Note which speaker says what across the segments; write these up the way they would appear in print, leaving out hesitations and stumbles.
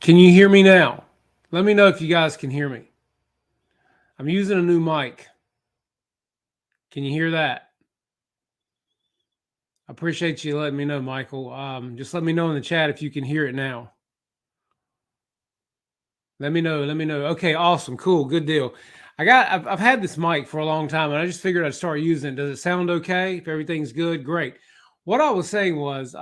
Speaker 1: Can you hear me now? Let me know if you guys can hear me. I'm using a new mic. Can you hear that? I appreciate you letting me know, Michael. Just let me know in the chat if you can hear it now. Let me know. Let me know. Okay, awesome, cool, good deal. I've had this mic for a long time, and I just figured I'd start using it. Does it sound okay? If everything's good, great. What I was saying was,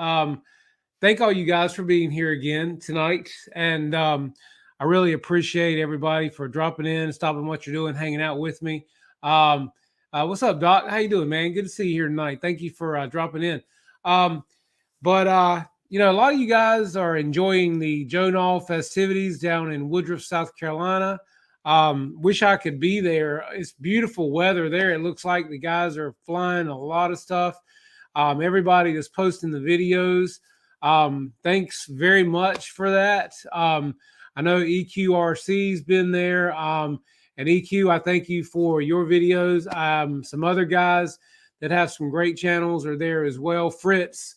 Speaker 1: thank all you guys for being here again tonight, and I really appreciate everybody for dropping in, stopping what you're doing, hanging out with me. What's up, Doc? How you doing, man? Good to see you here tonight. Thank you for dropping in. But a lot of you guys are enjoying the Joe Nall festivities down in Woodruff, South Carolina. Wish I could be there. It's beautiful weather there. It looks like the guys are flying a lot of stuff. Everybody that's posting the videos. Thanks very much for that. I know EQRC's been there. And EQ, I thank you for your videos. Some other guys that have some great channels are there as well. Fritz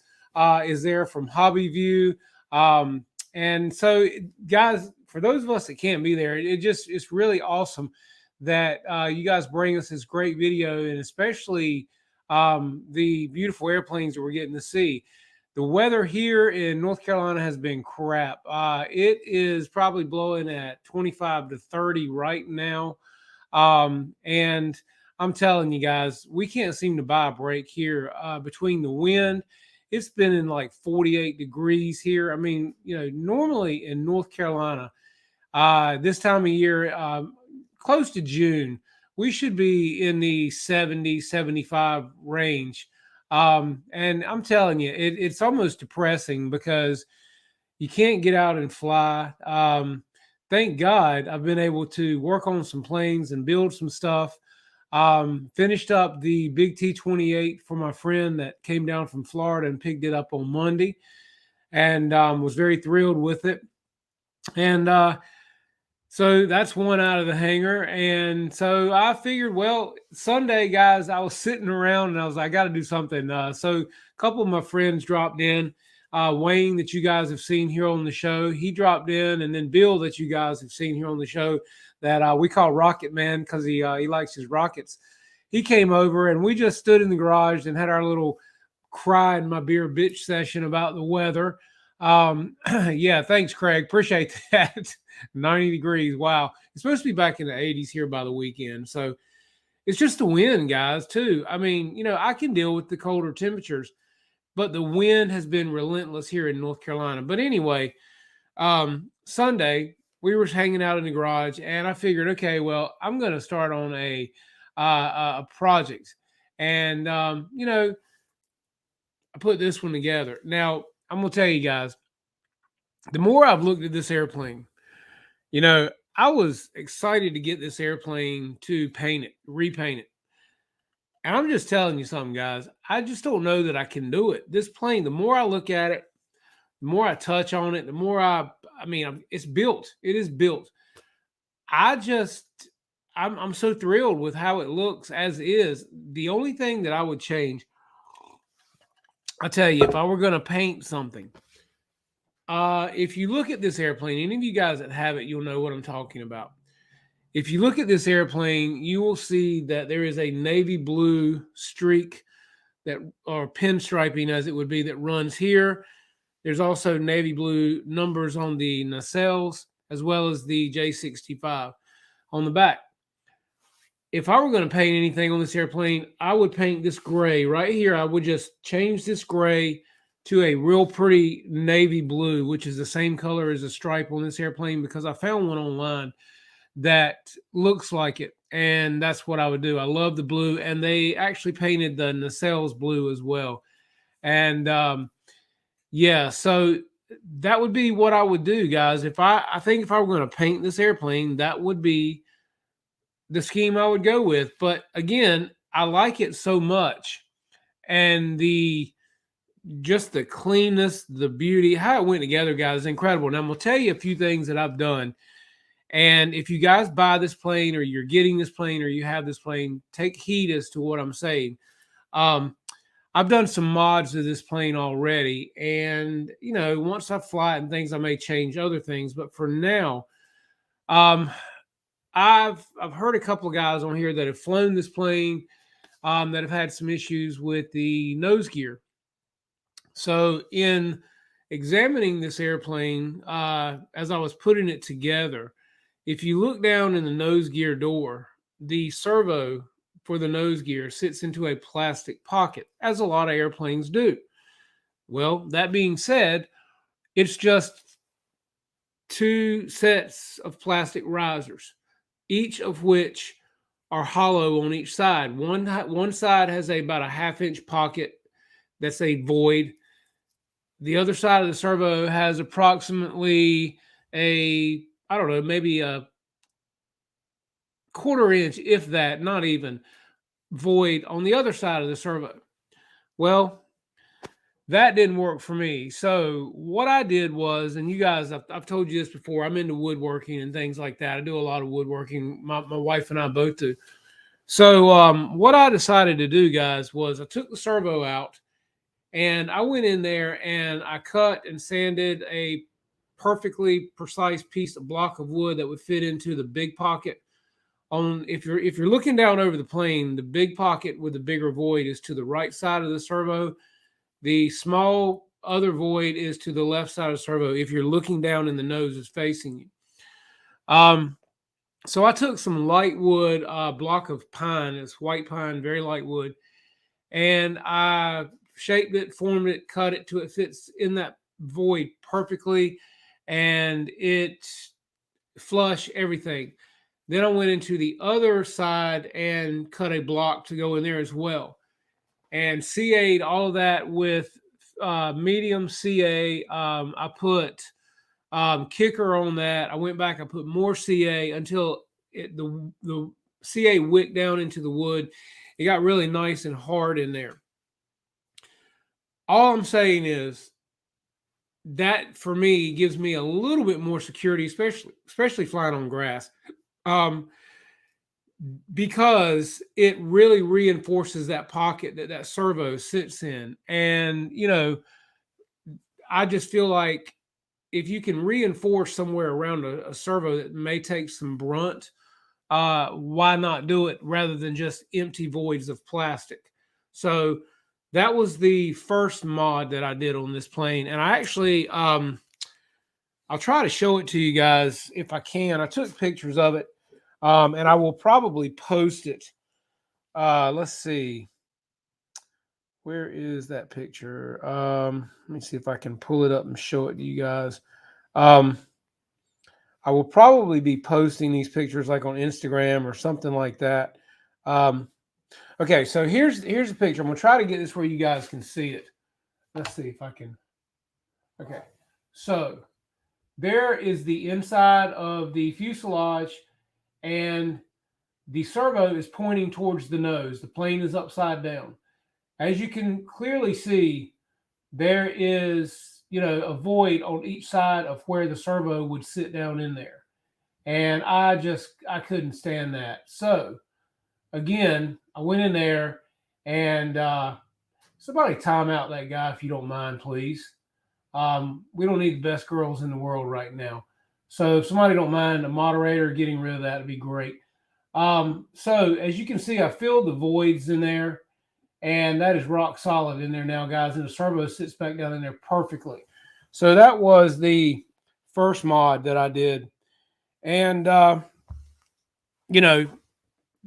Speaker 1: is there from Hobby View. And so, guys, for those of us that can't be there, it's really awesome that you guys bring us this great video, and especially the beautiful airplanes that we're getting to see. The weather here in North Carolina has been crap. It is probably blowing at 25 to 30 right now. And I'm telling you guys, we can't seem to buy a break here between the wind. It's been in like 48 degrees here. I mean, normally in North Carolina, this time of year, close to June, we should be in the 70, 75 range. And I'm telling you, it's almost depressing because you can't get out and fly. Thank God I've been able to work on some planes and build some stuff. Finished up the big T-28 for my friend that came down from Florida and picked it up on Monday, and was very thrilled with it. And so that's one out of the hangar. And so I figured, well, Sunday, guys, I was sitting around and I was like, I got to do something. So a couple of my friends dropped in. Wayne, that you guys have seen here on the show, he dropped in. And then Bill, that you guys have seen here on the show, that we call Rocket Man because he likes his rockets. He came over and we just stood in the garage and had our little cry in my beer bitch session about the weather. Yeah, thanks, Craig. Appreciate that. 90 degrees. Wow. It's supposed to be back in the 80s here by the weekend. So it's just the wind, guys, too. I mean, I can deal with the colder temperatures, but the wind has been relentless here in North Carolina. But anyway, Sunday, we were hanging out in the garage, and I figured, okay, well, I'm going to start on a project. And, I put this one together. Now, I'm going to tell you guys, the more I've looked at this airplane, I was excited to get this airplane to repaint it. And I'm just telling you something, guys. I just don't know that I can do it. This plane, the more I look at it, the more I touch on it, the more it's built. It is built. I'm so thrilled with how it looks as is. The only thing that I would change, I'll tell you, if I were going to paint something, if you look at this airplane, any of you guys that have it, you'll know what I'm talking about. If you look at this airplane, you will see that there is a navy blue streak or pinstriping, as it would be, that runs here. There's also navy blue numbers on the nacelles, as well as the J-65 on the back. If I were going to paint anything on this airplane, I would paint this gray right here. I would just change this gray to a real pretty navy blue, which is the same color as the stripe on this airplane, because I found one online that looks like it, and that's what I would do. I love the blue, and they actually painted the nacelles blue as well. And yeah, so that would be what I would do, guys. I think if I were going to paint this airplane, that would be the scheme I would go with. But again, I like it so much, and just the cleanness, the beauty, how it went together, guys, is incredible. And I'm going to tell you a few things that I've done. And if you guys buy this plane, or you're getting this plane, or you have this plane, take heed as to what I'm saying. I'm I've done some mods to this plane already, and once I fly it and things, I may change other things. But for now, um, I've heard a couple of guys on here that have flown this plane, that have had some issues with the nose gear. So in examining this airplane, as I was putting it together, if you look down in the nose gear door, the servo for the nose gear sits into a plastic pocket, as a lot of airplanes do. Well, that being said, it's just two sets of plastic risers, each of which are hollow on each side. One side has about a half-inch pocket that's a void. The other side of the servo has approximately I don't know, maybe a quarter inch, if that, not even, void on the other side of the servo. Well, that didn't work for me. So what I did was, and you guys, I've told you this before, I'm into woodworking and things like that. I do a lot of woodworking. My wife and I both do. So what I decided to do, guys, was I took the servo out and I went in there and I cut and sanded a perfectly precise block of wood that would fit into the big pocket. If you're looking down over the plane, the big pocket with the bigger void is to the right side of the servo. The small other void is to the left side of the servo. If you're looking down and the nose is facing you. So I took some light wood, block of pine. It's white pine, very light wood, and I shaped it, formed it, cut it to it fits in that void perfectly, and it flush everything. Then I went into the other side and cut a block to go in there as well, and CA'd all of that with medium CA. I put kicker on that. I went back, I put more CA until the CA wicked down into the wood. It got really nice and hard in there. All I'm saying is that for me gives me a little bit more security, especially flying on grass, because it really reinforces that pocket that servo sits in. And I just feel like if you can reinforce somewhere around a servo that may take some brunt, why not do it rather than just empty voids of plastic? So that was the first mod that I did on this plane. And I actually, I'll try to show it to you guys if I can. I took pictures of it, and I will probably post it. Let's see. Where is that picture? Let me see if I can pull it up and show it to you guys. I will probably be posting these pictures like on Instagram or something like that. Okay, so here's the picture. I'm gonna try to get this where you guys can see it. Let's see if I can. Okay, so there is the inside of the fuselage, and the servo is pointing towards the nose. The plane is upside down. As you can clearly see, there is, a void on each side of where the servo would sit down in there. And I couldn't stand that. So again, I went in there and somebody time out that guy if you don't mind, please. We don't need the best girls in the world right now. So if somebody don't mind, a moderator getting rid of that would be great. So as you can see, I filled the voids in there, and that is rock solid in there now, guys. And the servo sits back down in there perfectly. So that was the first mod that I did. And,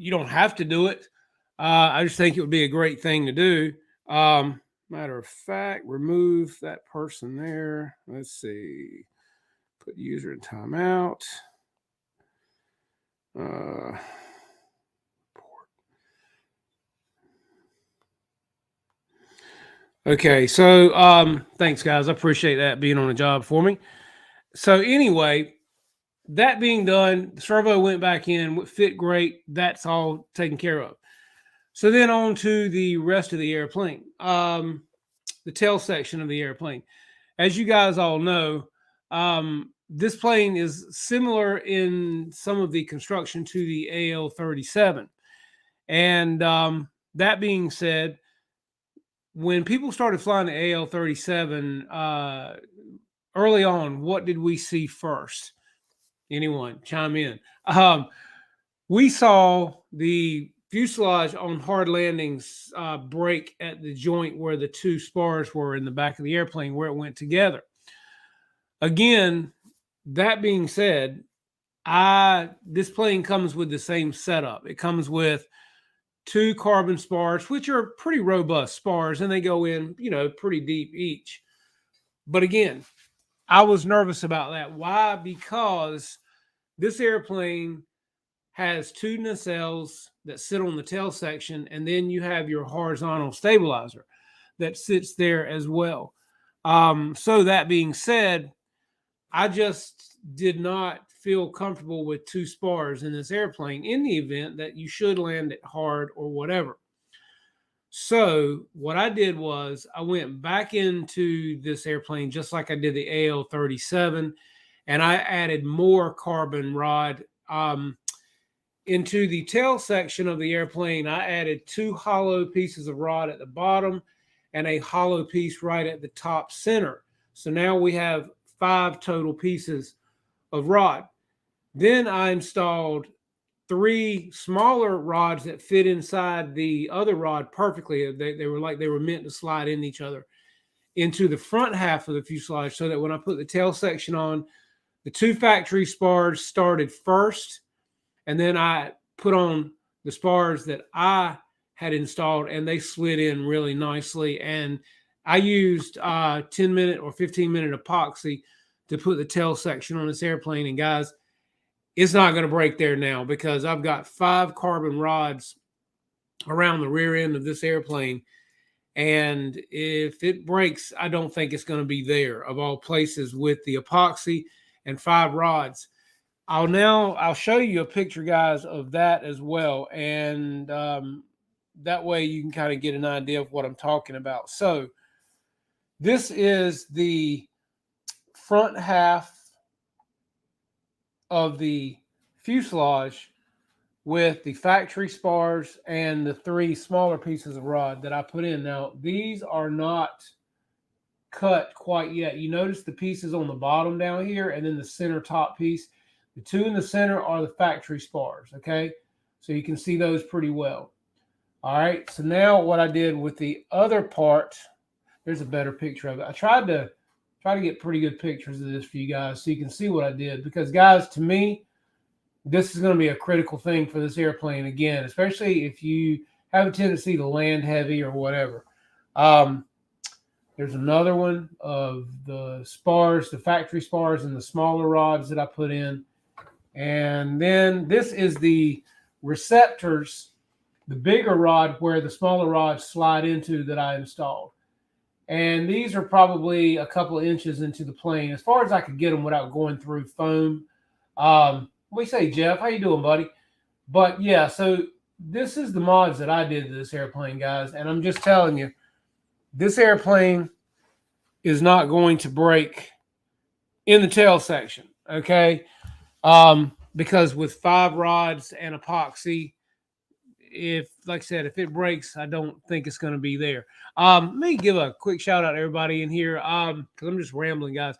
Speaker 1: you don't have to do it. I just think it would be a great thing to do. Matter of fact, remove that person there. Let's see. Put user in timeout. Okay, so thanks, guys. I appreciate that being on the job for me. So anyway, that being done, the servo went back in, fit great. That's all taken care of. So then on to the rest of the airplane, the tail section of the airplane. As you guys all know, this plane is similar in some of the construction to the AL-37. And that being said, when people started flying the AL-37 early on, what did we see first? Anyone chime in? We saw the fuselage on hard landings break at the joint where the two spars were in the back of the airplane, where it went together. Again, that being said, this plane comes with the same setup. It comes with two carbon spars, which are pretty robust spars, and they go in, pretty deep each. But again, I was nervous about that. Why? Because this airplane has two nacelles that sit on the tail section, and then you have your horizontal stabilizer that sits there as well. So that being said, I just did not feel comfortable with two spars in this airplane in the event that you should land it hard or whatever. So what I did was I went back into this airplane just like I did the AL-37, and I added more carbon rod. Into the tail section of the airplane, I added two hollow pieces of rod at the bottom and a hollow piece right at the top center. So now we have 5 total pieces of rod. Then I installed 3 smaller rods that fit inside the other rod perfectly. They were like they were meant to slide in each other into the front half of the fuselage, so that when I put the tail section on, the 2 factory spars started first, and then I put on the spars that I had installed, and they slid in really nicely. And I used 10-minute or 15-minute epoxy to put the tail section on this airplane. And guys, it's not going to break there now because I've got 5 carbon rods around the rear end of this airplane. And if it breaks, I don't think it's going to be there, of all places, with the epoxy and 5 rods. I'll show you a picture, guys, of that as well. And that way you can kind of get an idea of what I'm talking about. So this is the front half of the fuselage with the factory spars and the 3 smaller pieces of rod that I put in. Now, these are not cut quite yet. You notice the pieces on the bottom down here, and then the center top piece. The 2 in the center are the factory spars, okay? So you can see those pretty well. All right, so now what I did with the other part, there's a better picture of it. I tried to get pretty good pictures of this for you guys so you can see what I did. Because, guys, to me, this is going to be a critical thing for this airplane, again, especially if you have a tendency to land heavy or whatever. There's another one of the spars, the factory spars, and the smaller rods that I put in. And then this is the receptors, the bigger rod where the smaller rods slide into, that I installed. And these are probably a couple of inches into the plane, as far as I could get them without going through foam. What do you say, Jeff? How you doing, buddy? But yeah, so this is the mods that I did to this airplane, guys. And I'm just telling you, this airplane is not going to break in the tail section, okay? Because with 5 rods and epoxy, like I said, if it breaks, I don't think it's going to be there. Let me give a quick shout out to everybody in here, because I'm just rambling, guys.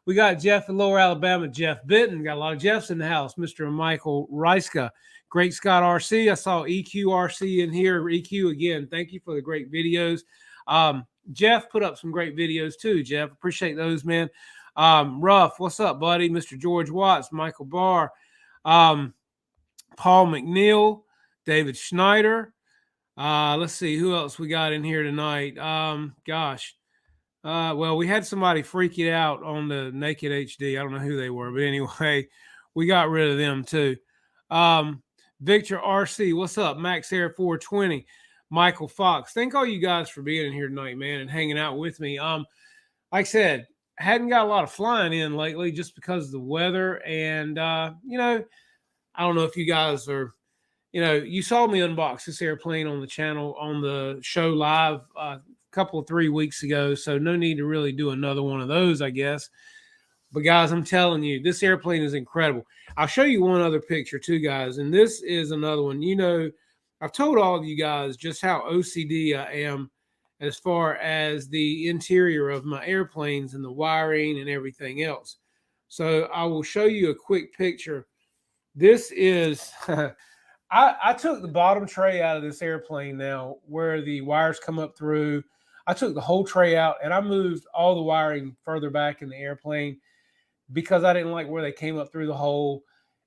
Speaker 1: We got Jeff in Lower Alabama, Jeff Benton. Got a lot of Jeffs in the house. Mr. Michael Reiska, Great Scott RC. I saw EQ RC in here. EQ, again, thank you for the great videos. Jeff put up some great videos too, Jeff. Appreciate those, man. Ruff, what's up, buddy? Mr. George Watts, Michael Barr, Paul McNeil, David Schneider. Let's see who else we got in here tonight. Well, we had somebody freaking out on the Naked HD. I don't know who they were, but anyway, we got rid of them too. Victor RC, what's up? Max Air 420, Michael Fox. Thank all you guys for being in here tonight, man, and hanging out with me. Like I said, hadn't got a lot of flying in lately just because of the weather. And, I don't know if you guys are, you saw me unbox this airplane on the channel, on the show live couple of 3 weeks ago, so no need to really do another one of those, I guess. But guys, I'm telling you, this airplane is incredible. I'll show you one other picture too, guys, and this is another one. I've told all of you guys just how OCD I am as far as the interior of my airplanes and the wiring and everything else. So I will show you a quick picture. This is, I took the bottom tray out of this airplane now where the wires come up through. I took the whole tray out and I moved all the wiring further back in the airplane because I didn't like where they came up through the hole.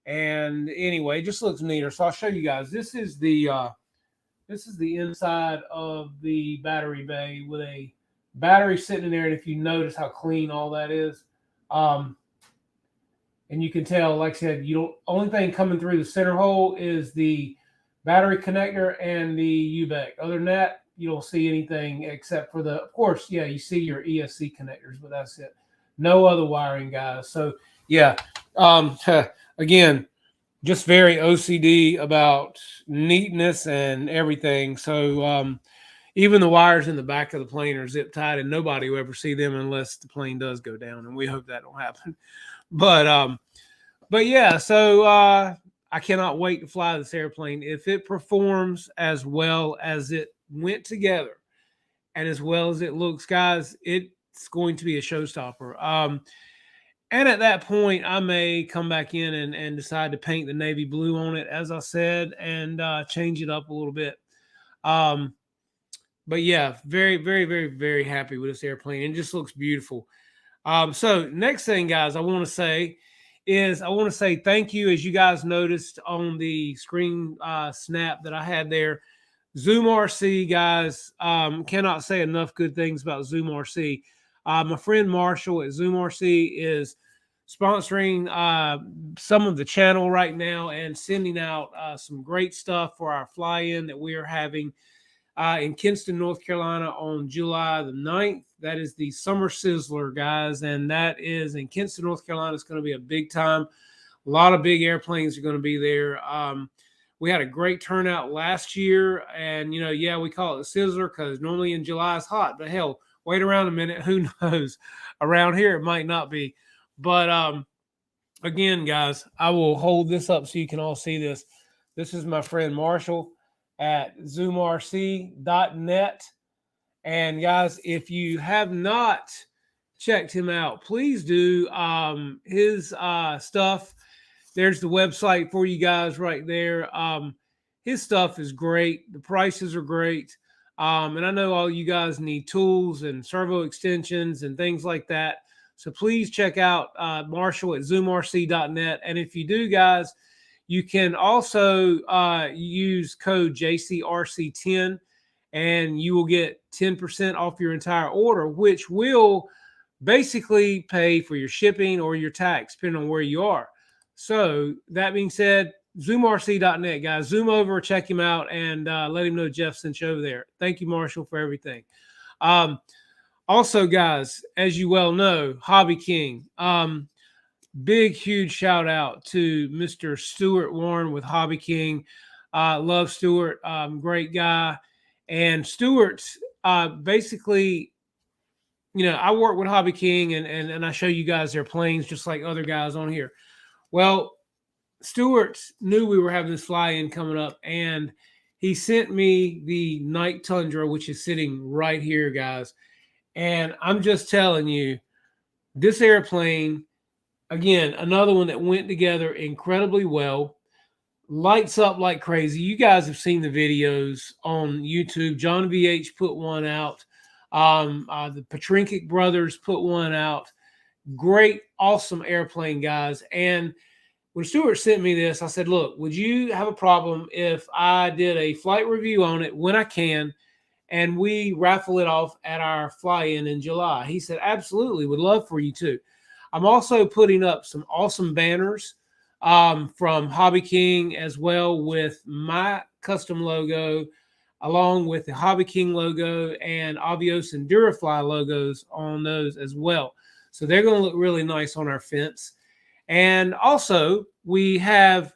Speaker 1: And anyway, it just looks neater. So I'll show you guys. This is the inside of the battery bay with a battery sitting in there. And if you notice how clean all that is, and you can tell, like I said, only thing coming through the center hole is the battery connector and the UBEC. Other than that, you don't see anything except for of course, yeah, you see your ESC connectors, but that's it. No other wiring, guys. So yeah, again, just very OCD about neatness and everything. So even the wires in the back of the plane are zip tied, and nobody will ever see them unless the plane does go down, and we hope that don't happen. But yeah, so I cannot wait to fly this airplane. If it performs as well as it went together and as well as it looks, guys, it's going to be a showstopper. And at that point, I may come back in and decide to paint the navy blue on it, as I said, and change it up a little bit. But yeah, very, very, very, very happy with this airplane. It just looks beautiful. So next thing, guys, I want to say thank you. As you guys noticed on the screen snap that I had there, Zoom RC, guys, cannot say enough good things about Zoom RC. My friend Marshall at Zoom RC is sponsoring some of the channel right now and sending out some great stuff for our fly-in that we are having in Kinston, North Carolina on July the 9th. That is the Summer Sizzler, guys, and that is in Kinston, North Carolina. It's going to be a big time. A lot of big airplanes are going to be there. We had a great turnout last year, and, yeah, we call it the Sizzler because normally in July it's hot, but hell, wait around a minute. Who knows? Around here, it might not be. But again, guys, I will hold this up so you can all see this. This is my friend Marshall at zoomrc.net. And guys, if you have not checked him out, please do. His stuff, there's the website for you guys right there. His stuff is great. The prices are great. And I know all you guys need tools and servo extensions and things like that. So please check out Marshall at zoomrc.net. And if you do, guys, you can also use code JCRC10 and you will get 10% off your entire order, which will basically pay for your shipping or your tax, depending on where you are. So that being said, zoomrc.net, guys, zoom over, check him out, and let him know Jeff sent you over there. Thank you, Marshall, for everything. Also, guys, as you well know, Hobby King. Big, huge shout out to Mr. Stuart Warren with Hobby King. Love Stuart, great guy. And Stuart, basically, I work with Hobby King and I show you guys their planes just like other guys on here. Well, Stuart knew we were having this fly-in coming up, and he sent me the Night Tundra, which is sitting right here, guys. And I'm just telling you, this airplane, again, another one that went together incredibly well. Lights up like crazy. You guys have seen the videos on YouTube. John VH put one out. The Petrinkic brothers put one out. Great, awesome airplane, guys. And when Stuart sent me this, I said, look, would you have a problem if I did a flight review on it when I can, and we raffle it off at our fly-in in July? He said, absolutely, would love for you to. I'm also putting up some awesome banners from Hobby King as well, with my custom logo, along with the Hobby King logo and Avios and Durafly logos on those as well. So they're going to look really nice on our fence. And also, we have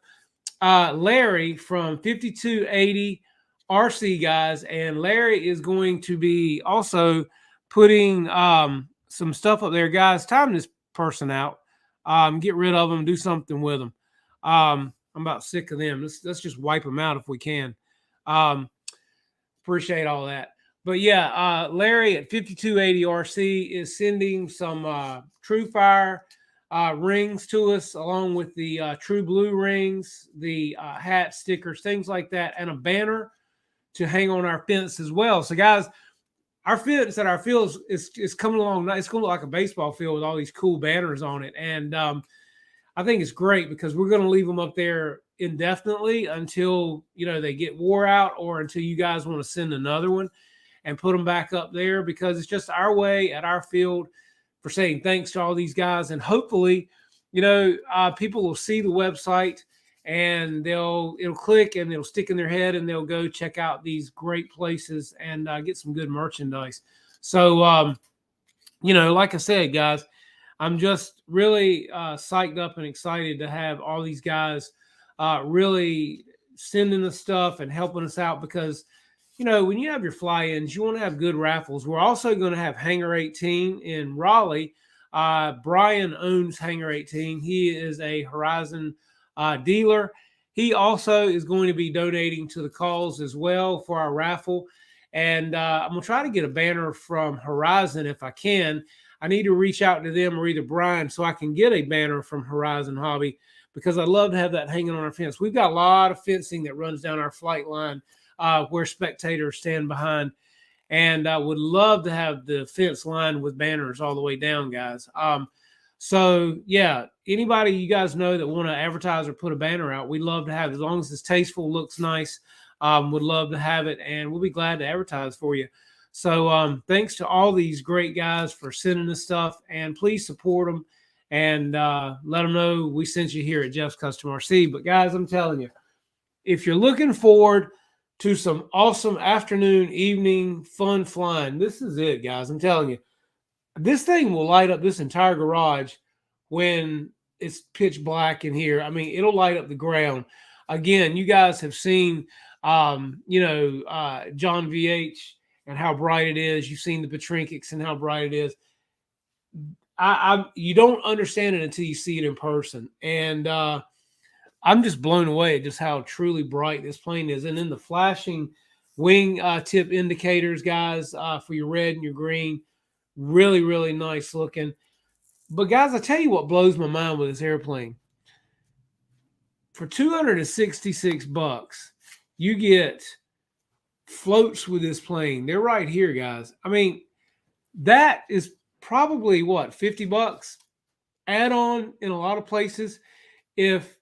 Speaker 1: Larry from 5280 RC, guys, and Larry is going to be also putting some stuff up there, guys. Time this person out. Get rid of them, do something with them. I'm about sick of them. Let's just wipe them out if we can. Appreciate all that. But yeah, Larry at 5280 RC is sending some True Fire rings to us, along with the True Blue rings, the hat stickers, things like that, and a banner to hang on our fence as well. So, guys, our fence at our field is coming along. It's going to look like a baseball field with all these cool banners on it, and I think it's great because we're going to leave them up there indefinitely until they get wore out, or until you guys want to send another one and put them back up there, because it's just our way at our field for saying thanks to all these guys. And hopefully, people will see the website and it'll click and it'll stick in their head, and they'll go check out these great places and get some good merchandise. So, like I said, guys, I'm just really psyched up and excited to have all these guys really sending us stuff and helping us out, because when you have your fly-ins, you want to have good raffles. We're also going to have Hangar 18 in Raleigh. Brian owns Hangar 18. He is a Horizon dealer. He also is going to be donating to the cause as well for our raffle. And I'm going to try to get a banner from Horizon if I can. I need to reach out to them, or either Brian, so I can get a banner from Horizon Hobby, because I'd love to have that hanging on our fence. We've got a lot of fencing that runs down our flight line where spectators stand behind, and I would love to have the fence line with banners all the way down, guys. So yeah, anybody you guys know that want to advertise or put a banner out, we'd love to have it, as long as it's tasteful, looks nice. Would love to have it, and we'll be glad to advertise for you. So thanks to all these great guys for sending us stuff, and please support them and let them know we sent you here at Jeff's Custom RC. But guys, I'm telling you, if you're looking forward to some awesome afternoon, evening fun flying, this is it, guys. I'm telling you, this thing will light up this entire garage when it's pitch black in here. I mean, it'll light up the ground. Again, you guys have seen, John VH and how bright it is. You've seen the Petrinkics and how bright it is. You don't understand it until you see it in person. And I'm just blown away at just how truly bright this plane is. And then the flashing wing tip indicators, guys, for your red and your green, really, really nice looking. But guys, I tell you what blows my mind with this airplane. For $266, you get floats with this plane. They're right here, guys. I mean, that is probably what, $50 add on in a lot of places. If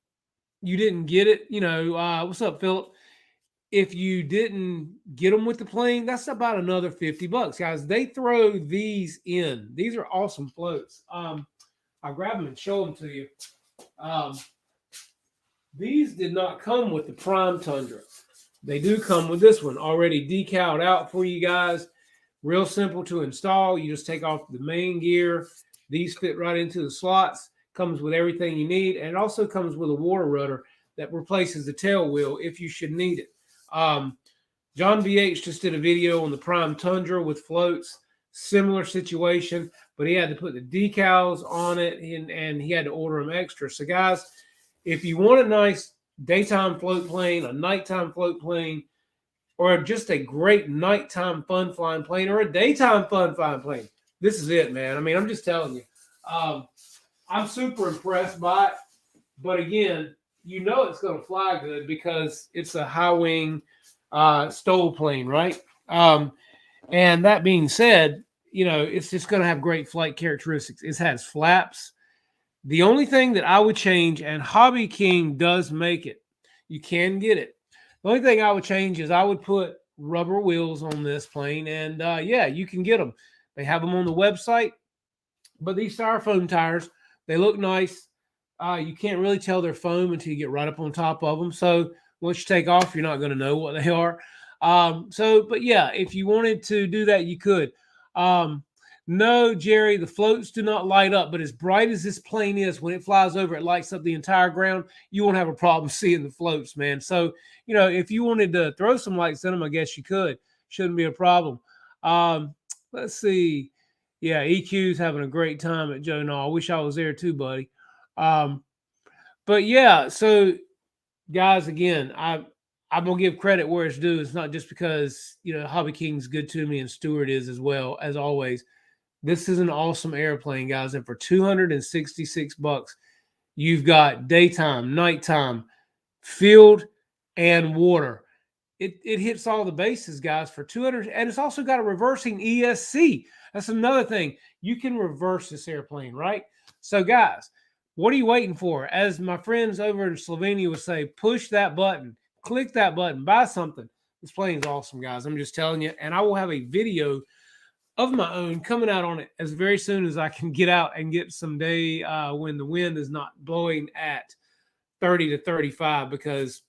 Speaker 1: you didn't get it, what's up, Philip? If you didn't get them with the plane, that's about another $50, guys. They throw these in. These are awesome floats. I'll grab them and show them to you. These did not come with the Prime Tundra. They do come with this one already decaled out for you guys. Real simple to install. You just take off the main gear. These fit right into the slots. Comes with everything you need, and it also comes with a water rudder that replaces the tail wheel if you should need it. John VH just did a video on the Prime Tundra with floats, similar situation, but he had to put the decals on it, and he had to order them extra. So guys, if you want a nice daytime float plane, a nighttime float plane, or just a great nighttime fun flying plane, or a daytime fun flying plane, this is it, man. I mean, I'm just telling you. I'm super impressed by it. But again, it's going to fly good because it's a high wing STOL plane, right? And that being said, it's just going to have great flight characteristics. It has flaps. The only thing that I would change, and Hobby King does make it, you can get it. The only thing I would change is I would put rubber wheels on this plane, and you can get them. They have them on the website, but these styrofoam tires, they look nice. You can't really tell they're foam until you get right up on top of them. So once you take off, you're not going to know what they are. But yeah, if you wanted to do that, you could. No, Jerry, the floats do not light up, but as bright as this plane is, when it flies over, it lights up the entire ground. You won't have a problem seeing the floats, man. So, if you wanted to throw some lights in them, I guess you could. Shouldn't be a problem. Let's see. Yeah, EQ's having a great time at Joe Nall. I wish I was there too, buddy. But yeah, so guys, again, I'm gonna give credit where it's due. It's not just because Hobby King's good to me and Stuart is as well as always. This is an awesome airplane, guys, and for $266, you've got daytime, nighttime, field, and water. It hits all the bases, guys, for 200, and it's also got a reversing ESC. That's another thing. You can reverse this airplane, right? So, guys, what are you waiting for? As my friends over in Slovenia would say, push that button, click that button, buy something. This plane is awesome, guys. I'm just telling you, and I will have a video of my own coming out on it as very soon as I can get out and get some day when the wind is not blowing at 30 to 35, because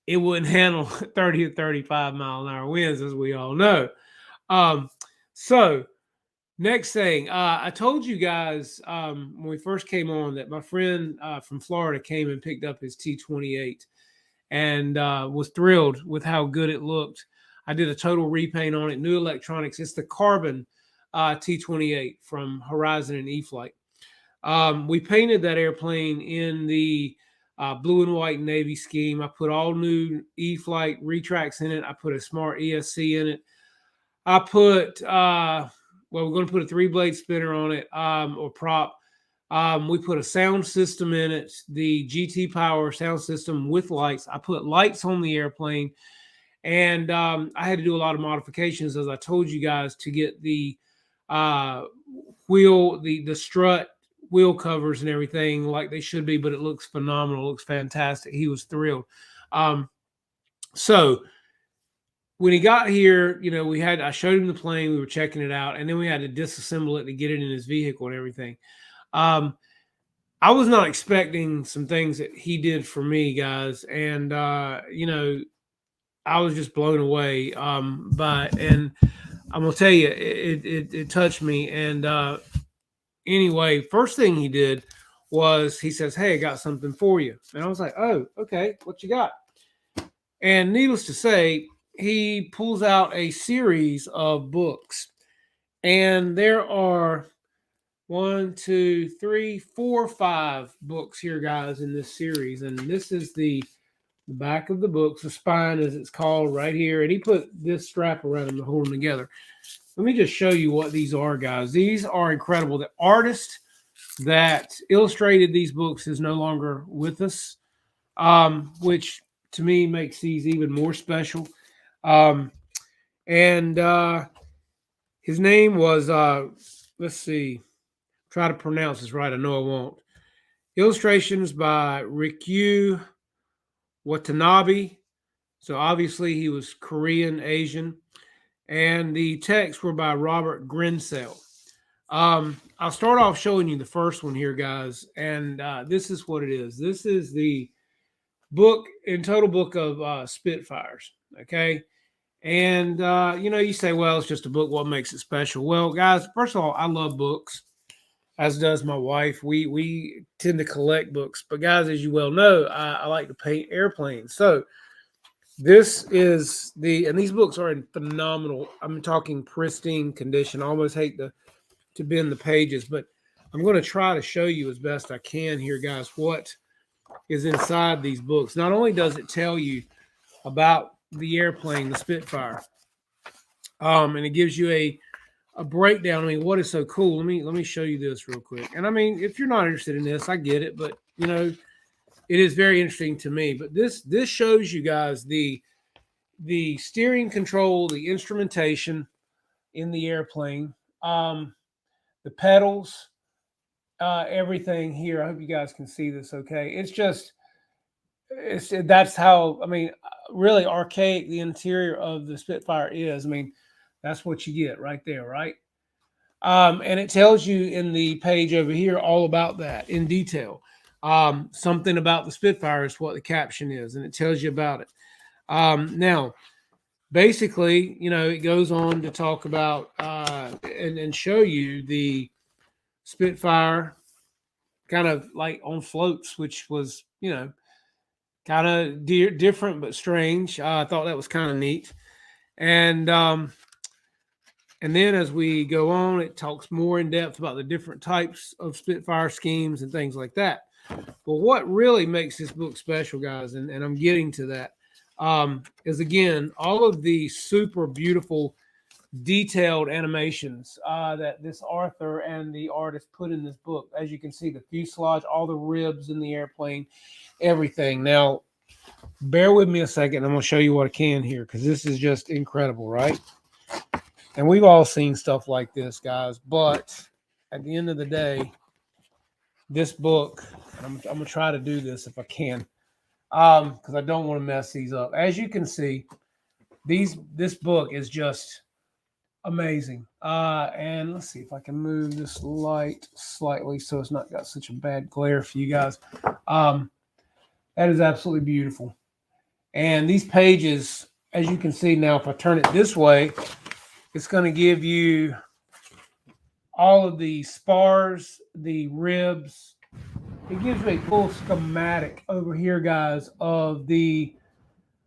Speaker 1: it wouldn't handle 30 to 35 mile an hour winds, as we all know. So next thing, I told you guys when we first came on that my friend from Florida came and picked up his T-28 and was thrilled with how good it looked. I did a total repaint on it, new electronics. It's the carbon T-28 from Horizon and E-Flight. We painted that airplane in the blue and white Navy scheme. I put all new E-Flight retracts in it. I put a smart ESC in it. I put, we're going to put a 3-blade spinner on it, or prop. We put a sound system in it, the GT Power sound system with lights. I put lights on the airplane, and I had to do a lot of modifications, as I told you guys, to get the wheel, the strut wheel covers and everything like they should be, but it looks phenomenal. It looks fantastic. He was thrilled. So when he got here, I showed him the plane, we were checking it out, and then we had to disassemble it to get it in his vehicle and everything. I was not expecting some things that he did for me, guys. And, I was just blown away by it. And I'm going to tell you, it touched me. And anyway, first thing he did was he says, "Hey, I got something for you." And I was like, "Oh, okay, what you got?" And needless to say, he pulls out a series of books. And there are 1, 2, 3, 4, 5 books here, guys, in this series. And this is the back of the books, the spine, as it's called, right here. And he put this strap around them to hold them together. Let me just show you what these are, guys. These are incredible. The artist that illustrated these books is no longer with us, which to me makes these even more special. His name was, let's see, try to pronounce this right. I know I won't. Illustrations by Rikyu Watanabe. So obviously he was Korean, Asian. And the texts were by Robert Grinsell. I'll start off showing you the first one here, guys. And this is what it is. This is the book, in total book of Spitfires. Okay. And, you say, well, it's just a book. What makes it special? Well, guys, first of all, I love books, as does my wife. We tend to collect books. But, guys, as you well know, I like to paint airplanes. So this is and these books are in phenomenal, I'm talking pristine condition. I almost hate to bend the pages, but I'm going to try to show you as best I can here, guys, what is inside these books. Not only does it tell you about the airplane, the Spitfire, and it gives you a breakdown. I mean, what is so cool? Let me show you this real quick. And I mean, if you're not interested in this, I get it, but it is very interesting to me. But this shows you guys the steering control, the instrumentation in the airplane, the pedals, everything here. I hope you guys can see this okay. That's how, I mean, really archaic the interior of the Spitfire is. I mean, that's what you get right there, right? And it tells you in the page over here all about that in detail. Something about the Spitfire is what the caption is, and it tells you about it. Now, basically, it goes on to talk about and show you the Spitfire kind of like on floats, which was, kind of different but strange. I thought that was kind of neat. And then as we go on, it talks more in depth about the different types of Spitfire schemes and things like that. Well, what really makes this book special, guys, and I'm getting to that, is again all of the super beautiful detailed animations that this author and the artist put in this book. As you can see, the fuselage, all the ribs in the airplane, everything. Now, bear with me a second. I'm going to show you what I can here because this is just incredible, right? And we've all seen stuff like this, guys. But at the end of the day, this book, I'm going to try to do this if I can because I don't want to mess these up. As you can see, this book is just amazing. And let's see if I can move this light slightly so it's not got such a bad glare for you guys. That is absolutely beautiful. And these pages, as you can see now, if I turn it this way, it's going to give you all of the spars, the ribs. It gives you a full schematic over here, guys, of the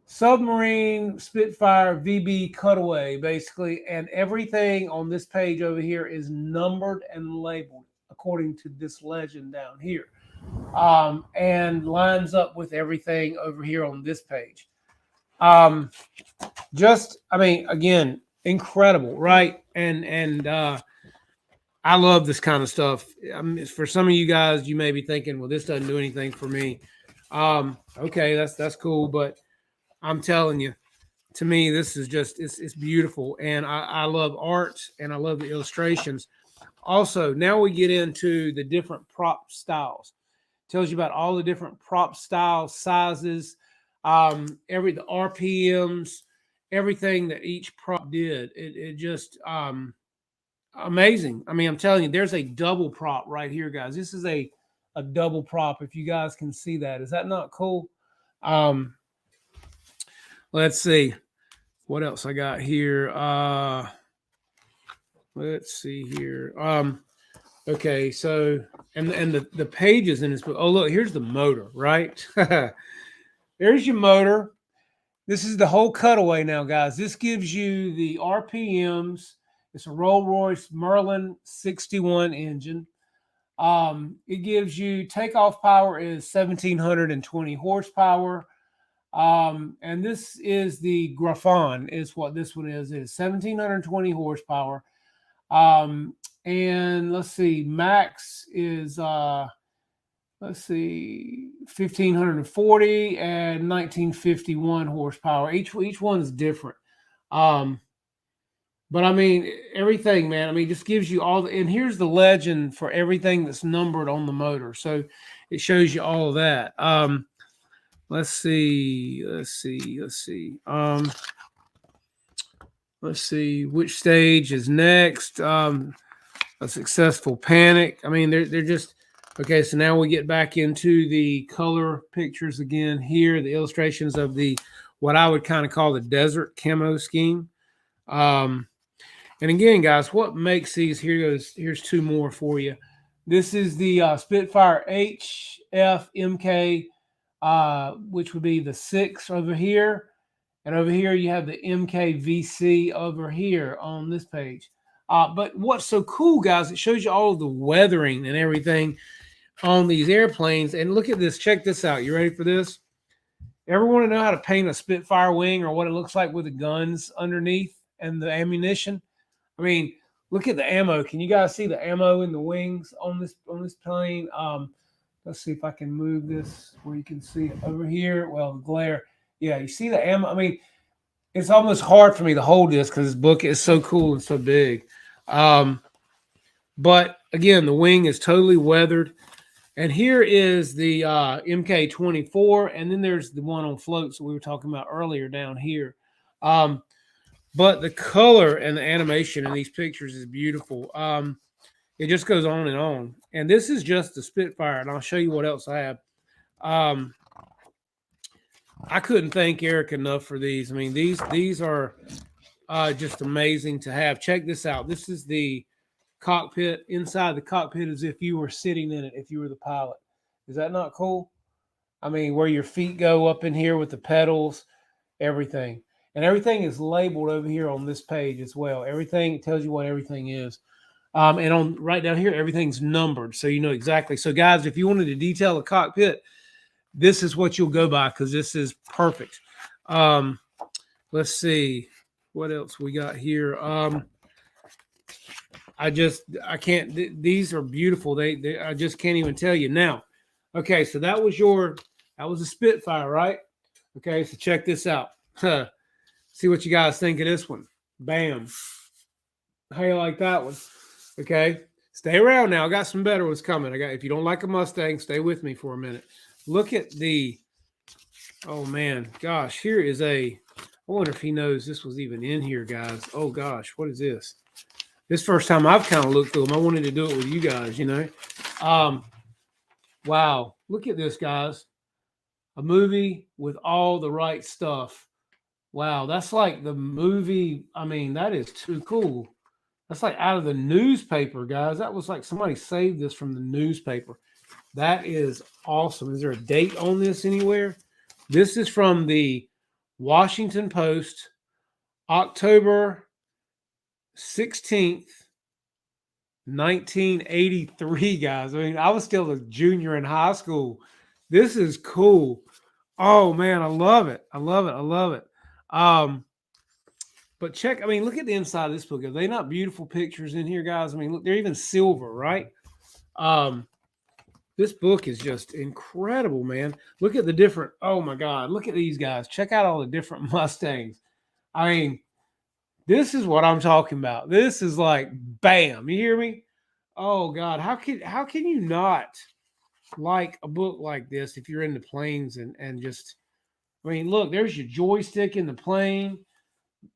Speaker 1: submarine Spitfire VB cutaway, basically. And everything on this page over here is numbered and labeled according to this legend down here. And lines up with everything over here on this page. I mean, again, incredible, right? And I love this kind of stuff. For some of you guys, you may be thinking, well, this doesn't do anything for me. Okay, that's cool, but I'm telling you, to me, this is just it's beautiful, and I love art and I love the illustrations. Also, now we get into the different prop styles. Tells you about all the different prop styles, sizes, the RPMs, everything that each prop did. It just amazing. I mean, I'm telling you, there's a double prop right here, guys. This is a double prop. If you guys can see that, is that not cool? Let's see what else I got here. Let's see here. Okay, so and the pages in this book. Oh, look, here's the motor, right? There's your motor. This is the whole cutaway now, guys. This gives you the RPMs. It's a Rolls-Royce Merlin 61 engine. It gives you takeoff power is 1,720 horsepower. And this is the Griffon, is what this one is. It is 1,720 horsepower. And let's see, max is let's see, 1,540 and 1,951 horsepower. Each one is different. But I mean, everything, man. I mean, just gives you all and here's the legend for everything that's numbered on the motor. So it shows you all of that. Let's see. Let's see which stage is next. A successful panic. I mean, they're just okay. So now we get back into the color pictures again here, the illustrations of the what I would kind of call the desert camo scheme. And again, guys, what makes these? Here's two more for you. This is the Spitfire HF MK, which would be the 6 over here. And over here, you have the MK VC over here on this page. But what's so cool, guys, it shows you all of the weathering and everything on these airplanes. And look at this. Check this out. You ready for this? Ever want to know how to paint a Spitfire wing or what it looks like with the guns underneath and the ammunition? I mean, look at the ammo. Can you guys see the ammo in the wings on this plane? Let's see if I can move this where you can see it over here. Well, the glare. Yeah, you see the ammo. I mean, it's almost hard for me to hold this because this book is so cool and so big. But again, the wing is totally weathered. And here is the MK-24, and then there's the one on floats that we were talking about earlier down here. But the color and the animation in these pictures is beautiful. It just goes on and on. And this is just the Spitfire, and I'll show you what else I have. I couldn't thank Eric enough for these. I mean, these are just amazing to have. Check this out. This is the cockpit. Inside the cockpit as if you were sitting in it, if you were the pilot. Is that not cool? I mean, where your feet go up in here with the pedals, everything. And everything is labeled over here on this page as well. Everything tells you what everything is. And on right down here, everything's numbered, so you know exactly. So, guys, if you wanted to detail a cockpit, this is what you'll go by because this is perfect. Let's see what else we got here. I can't. These are beautiful. I just can't even tell you now. Okay, so that was a Spitfire, right? Okay, so check this out. See what you guys think of this one. Bam. How you like that one? Okay, stay around now. I got some better ones coming. If you don't like a Mustang, stay with me for a minute. Look at the. Oh man, gosh, here is a. I wonder if he knows this was even in here, guys. Oh gosh, what is this? This first time I've kind of looked through them. I wanted to do it with you guys, you know. Wow, look at this, guys. A movie with all the right stuff. Wow, that's like the movie. I mean, that is too cool. That's like out of the newspaper, guys. That was like somebody saved this from the newspaper. That is awesome. Is there a date on this anywhere? This is from the Washington Post, October 16th, 1983, guys. I mean, I was still a junior in high school. This is cool. Oh man, I love it. I love it. I love it. But check, I mean, look at the inside of this book. Are they not beautiful pictures in here, guys? I mean, look, they're even silver, right? This book is just incredible, man. Look at the different, oh my God, look at these guys. Check out all the different Mustangs. I mean, this is what I'm talking about. This is like, bam, you hear me? Oh God, how can you not like a book like this if you're into planes and just, I mean, look, there's your joystick in the plane.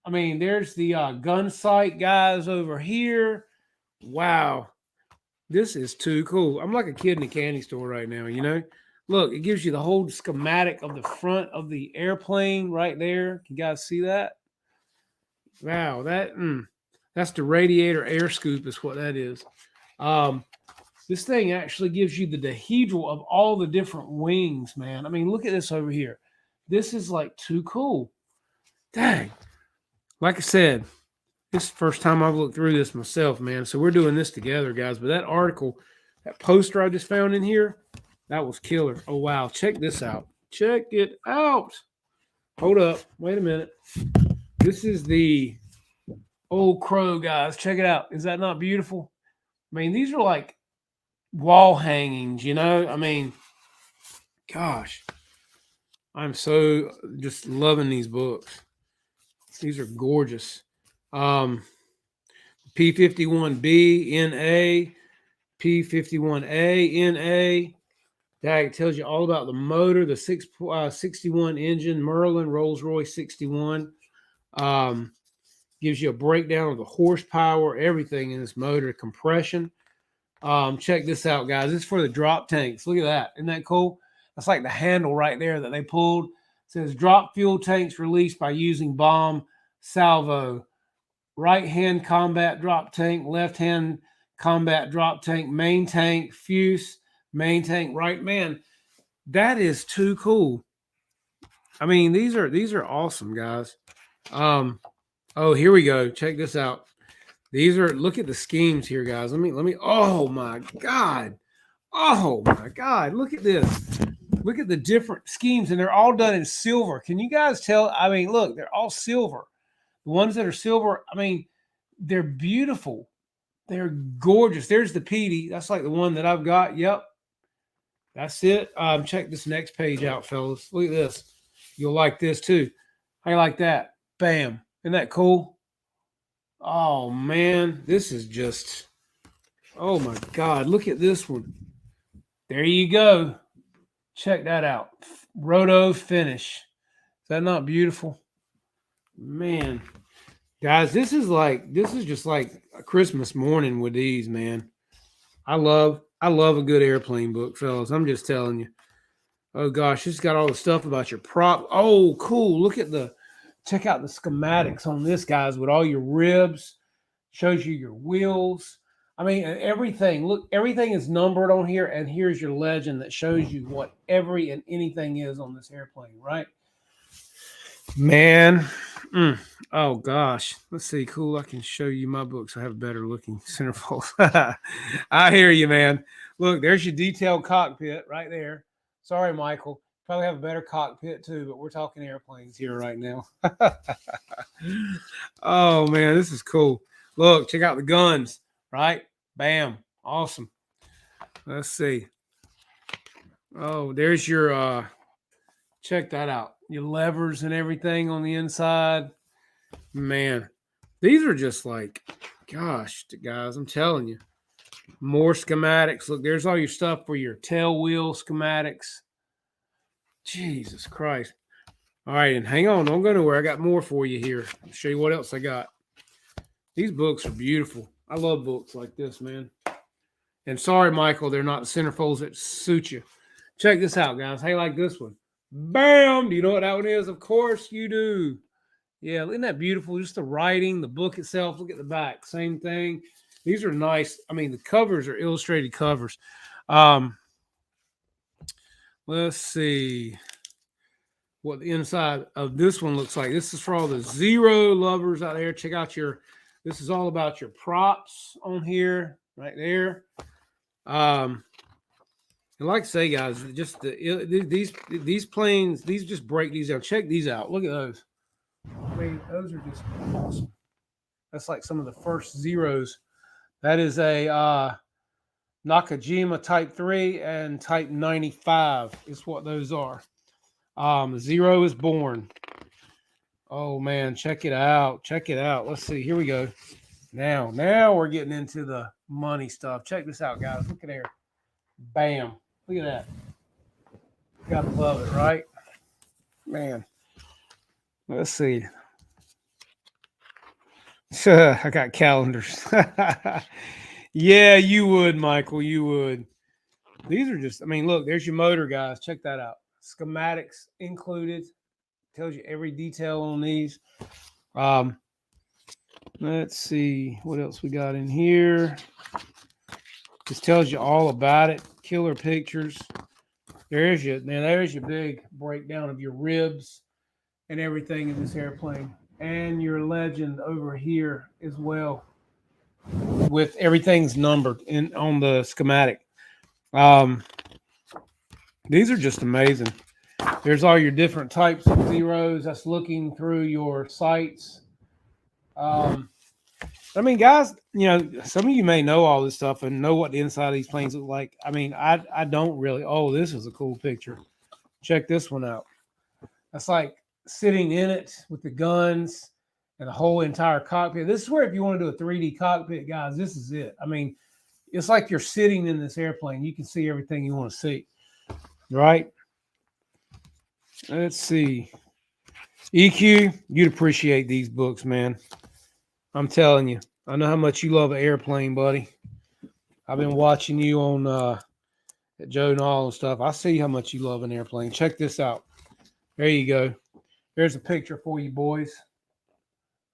Speaker 1: I mean, there's the gun sight guys over here. Wow. This is too cool. I'm like a kid in a candy store right now, you know? Look, it gives you the whole schematic of the front of the airplane right there. Can you guys see that? Wow, that's the radiator air scoop is what that is. This thing actually gives you the dihedral of all the different wings, man. I mean, look at this over here. This is like too cool. Dang. Like I said, this is the first time I've looked through this myself, man. So we're doing this together, guys. But that article, that poster I just found in here, that was killer. Oh, wow. Check this out. Check it out. Hold up. Wait a minute. This is the Old Crow, guys. Check it out. Is that not beautiful? I mean, these are like wall hangings, you know? I mean, gosh. I'm so just loving these books. These are gorgeous. P51B NA, P51A NA. That tells you all about the motor, the 61 engine, Merlin Rolls-Royce 61. Gives you a breakdown of the horsepower, everything in this motor, compression. Check this out, guys. This is for the drop tanks. Look at that. Isn't that cool? That's like the handle right there that they pulled. It says drop fuel tanks released by using bomb salvo. Right-hand combat drop tank, left-hand combat drop tank, main tank, fuse, main tank, right. Man, that is too cool. I mean, these are awesome, guys. Oh, here we go. Check this out. Look at the schemes here, guys. Let me, oh my God. Oh my God. Look at this. Look at the different schemes, and they're all done in silver. Can you guys tell? I mean, look, they're all silver. The ones that are silver, I mean, they're beautiful. They're gorgeous. There's the PD. That's like the one that I've got. Yep. That's it. Check this next page out, fellas. Look at this. You'll like this too. How you like that? Bam. Isn't that cool? Oh, man. This is just, oh, my God. Look at this one. There you go. Check that out. Roto finish. Is that not beautiful? Man. Guys, this is just like a Christmas morning with these, man. I love a good airplane book, fellas. I'm just telling you. Oh gosh, it's got all the stuff about your prop. Oh, cool. Check out the schematics on this, guys, with all your ribs. Shows you your wheels. I mean, everything. Look, everything is numbered on here, and here's your legend that shows you what every and anything is on this airplane, right? Man. Oh gosh, let's see. Cool. I can show you my books. I have better looking centerfolds. I hear you, man. Look, there's your detailed cockpit right there. Sorry, Michael. Probably have a better cockpit too, but we're talking airplanes here right now. Oh man, this is cool. Look, check out the guns, right? Bam. Awesome. Let's see. Oh, there's your check that out. Your levers and everything on the inside. Man, these are just like, gosh, guys, I'm telling you. More schematics. Look, there's all your stuff for your tail wheel schematics. Jesus Christ. All right, and hang on, don't go nowhere. I got more for you here. I'll show you what else I got. These books are beautiful. I love books like this, man. And sorry, Michael, they're not the centerfolds that suit you. Check this out, guys. Hey, like this one. Bam! Do you know what that one is? Of course you do. Yeah, isn't that beautiful? Just the writing, the book itself. Look at the back. Same thing. These are nice. I mean, the covers are illustrated covers. Let's see what the inside of this one looks like. This is for all the zero lovers out there. Check out this is all about your props on here, right there. And like I say, guys, just these planes, these just break these down. Check these out. Look at those. I mean, those are just awesome. That's like some of the first zeros. That is a Nakajima Type 3 and Type 95 is what those are. Zero is born. Oh man, check it out. Check it out. Let's see. Here we go. Now we're getting into the money stuff. Check this out, guys. Look at there. Bam. Look at that. Gotta love it, right? Man. Let's see. I got calendars. Yeah, you would, Michael. You would. These are just, I mean, look, there's your motor, guys. Check that out. Schematics included. Tells you every detail on these. Let's see what else we got in here. Just tells you all about it. Killer pictures. There's your big breakdown of your ribs and everything in this airplane. And your legend over here as well. With everything's numbered on the schematic. These are just amazing. There's all your different types of zeros. That's looking through your sights. I mean, guys, you know, some of you may know all this stuff and know what the inside of these planes look like. I mean, I don't really. Oh, this is a cool picture. Check this one out. That's like sitting in it with the guns and the whole entire cockpit. This is where if you want to do a 3D cockpit, guys, this is it. I mean, it's like you're sitting in this airplane. You can see everything you want to see, right? Let's see. EQ, you'd appreciate these books, man. I'm telling you. I know how much you love an airplane, buddy. I've been watching you on Joe Nall and stuff. I see how much you love an airplane. Check this out. There you go. There's a picture for you, boys.